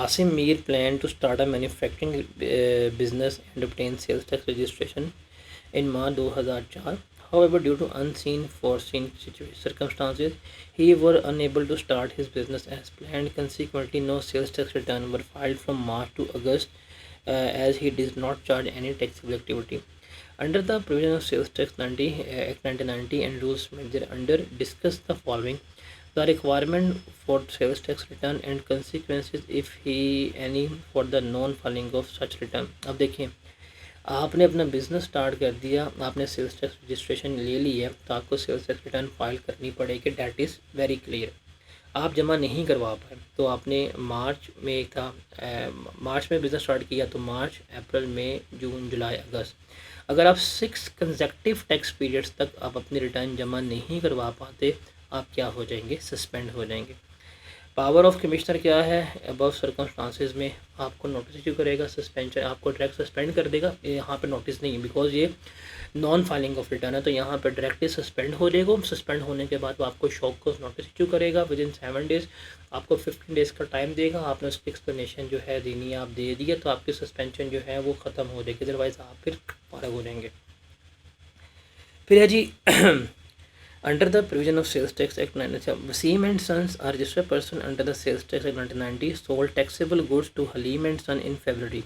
Asim Mir plan to start a manufacturing business and obtain sales tax registration in March 2004। However, due to unseen foreseen circumstances, he were unable to start his business as planned. Consequently, no sales tax return were filed from March to August, as he did not charge any taxable activity. Under the provision of Sales Tax Act 1990 and rules made thereunder, discuss the following: the requirement for sales tax return and consequences if he any for the non-filing of such return। अब देखिए, आपने अपना business start कर दिया, आपने sales tax registration ले ली है, तो आपको सेल्स टैक्स रिटर्न फाइल करनी पड़ेगी, डैट इज़ वेरी क्लियर। आप जमा नहीं करवा पाए, तो आपने मार्च में था, मार्च में बिज़नेस स्टार्ट किया, तो मार्च, अप्रैल, मई, जून, जुलाई, अगस्त, अगर आप 6 कंसेक्टिव टैक्स पीरियड्स तक आप अपनी रिटर्न जमा नहीं करवा पाते, आप क्या हो जाएंगे, सस्पेंड हो जाएंगे। पावर ऑफ कमिश्नर क्या है, अबव सर्कमस्टांसेस में आपको नोटिस इशू करेगा, सस्पेंशन, आपको डायरेक्ट सस्पेंड कर देगा। यहाँ पे नोटिस नहीं है, बिकॉज ये नॉन फाइलिंग ऑफ रिटर्न है, तो यहाँ पे डायरेक्टली सस्पेंड हो जाएगा। सस्पेंड होने के बाद वो आपको शॉक को नोटिस इशू करेगा विद इन 7 डेज़, आपको 15 डेज़ का टाइम देगा, आपने उसकी एक्सप्लेनेशन जो है देनी है, आप दे दिए, तो आपकी सस्पेंशन जो है वो ख़त्म हो जाएगी, अदरवाइज़ आप फिर फारग हो जाएंगे। फिर है जी Under the provision of Sales Tax Act 1990, Wasim and Sons, a registered person under the Sales Tax Act 1990, sold taxable goods to Halim and Son in February.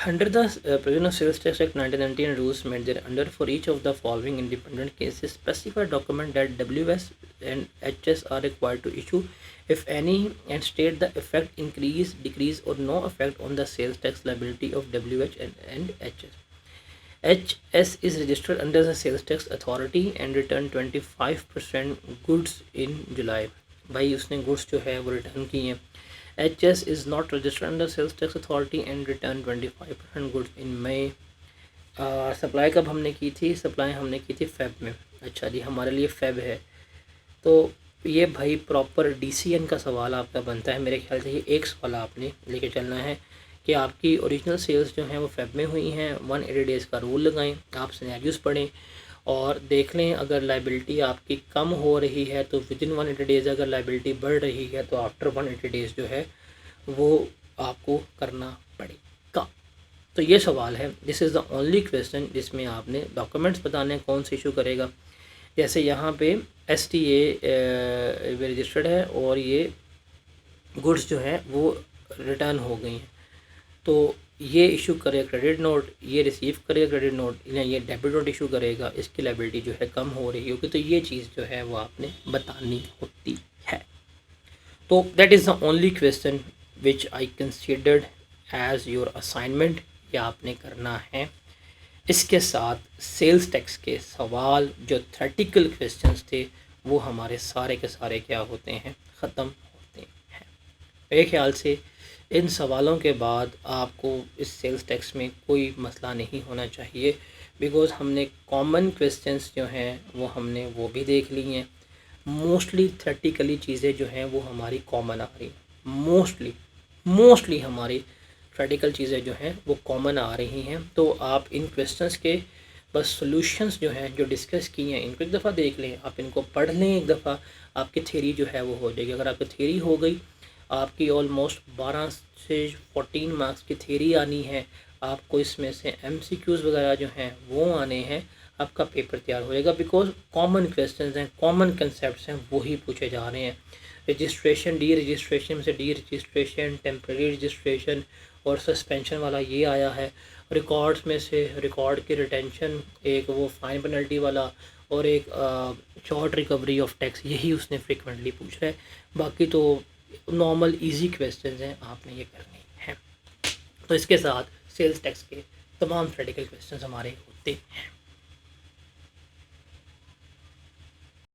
Under the provision of Sales Tax Act 1919, rules made there under for each of the following independent cases specify document that WS and HS are required to issue, if any, and state the effect, increase, decrease, or no effect on the sales tax liability of WH and HS. HS is registered under the Sales Tax Authority and returned 25% goods in July. भाई उसने goods जो है वो return किए हैं. HS is not registered under Sales Tax Authority and returned 25% goods in May. Supply कब हमने की थी? सप्लाई हमने की थी फेब में. अच्छा जी, हमारे लिए फेब है. तो ये भाई प्रॉपर DCN का सवाल आपका बनता है. मेरे ख्याल से ये एक सवाल आपने लेके चलना है कि आपकी ओरिजिनल सेल्स जो हैं वो फेब में हुई हैं. 180 डेज़ का रूल लगाएं, आप सिनेरियोस पढ़ें और देख लें. अगर लाइबिलिटी आपकी कम हो रही है तो विद इन 180 डेज़, अगर लाइबिलिटी बढ़ रही है तो आफ्टर 180 डेज़ जो है वो आपको करना पड़ेगा. तो ये सवाल है. This is the only question जिसमें आपने डॉक्यूमेंट्स बताने कौन से इशू करेगा. जैसे यहाँ पे STA रजिस्टर्ड है और ये गुड्स जो हैं वो रिटर्न हो गई हैं, तो ये इशू करेगा क्रेडिट नोट, ये रिसीव करेगा क्रेडिट नोट, या ये डेबिट नोट इशू करेगा. इसकी लायबिलिटी जो है कम हो रही होगी, तो ये चीज़ जो है वो आपने बतानी होती है. तो that is the only question which I considered as your assignment. या आपने करना है. इसके साथ सेल्स टैक्स के सवाल जो थ्योरेटिकल क्वेश्चंस थे वो हमारे सारे के सारे क्या होते हैं, ख़त्म होते हैं. मेरे ख्याल से इन सवालों के बाद आपको इस सेल्स टैक्स में कोई मसला नहीं होना चाहिए, बिकॉज़ हमने कॉमन क्वेश्चंस जो हैं वो हमने वो भी देख ली हैं. मोस्टली थ्योरेटिकली चीज़ें जो हैं वो हमारी कॉमन आ रही हैं. मोस्टली हमारी थ्योरेटिकल चीज़ें जो हैं वो कॉमन आ रही हैं. तो आप इन क्वेश्चंस के बस सॉल्यूशंस जो हैं जो डिस्कस किए हैं इनको एक दफ़ा देख लें, आप इनको पढ़ लें एक दफ़ा, आपकी थ्योरी जो है वो हो जाएगी. अगर आपकी थ्योरी हो गई, आपकी ऑलमोस्ट 12 से 14 मार्क्स की थ्योरी आनी है. आपको इसमें से MCQs वगैरह जो हैं वो आने हैं. आपका पेपर तैयार हो जाएगा, बिकॉज कॉमन क्वेश्चंस हैं, कॉमन कंसेप्ट हैं, वही पूछे जा रहे हैं. रजिस्ट्रेशन, डी रजिस्ट्रेशन से डी रजिस्ट्रेशन, टेम्परेरी रजिस्ट्रेशन और सस्पेंशन वाला ये आया है. रिकॉर्ड्स में से रिकॉर्ड की रिटेंशन, एक वो फाइन पेनल्टी वाला और एक शॉर्ट रिकवरी ऑफ टैक्स, यही उसने फ्रिक्वेंटली पूछ रहा है. बाकी तो नॉर्मल इजी क्वेश्चंस हैं, आपने ये करने हैं. तो इसके साथ सेल्स टैक्स के तमाम थ्योरेटिकल क्वेश्चंस हमारे होते हैं.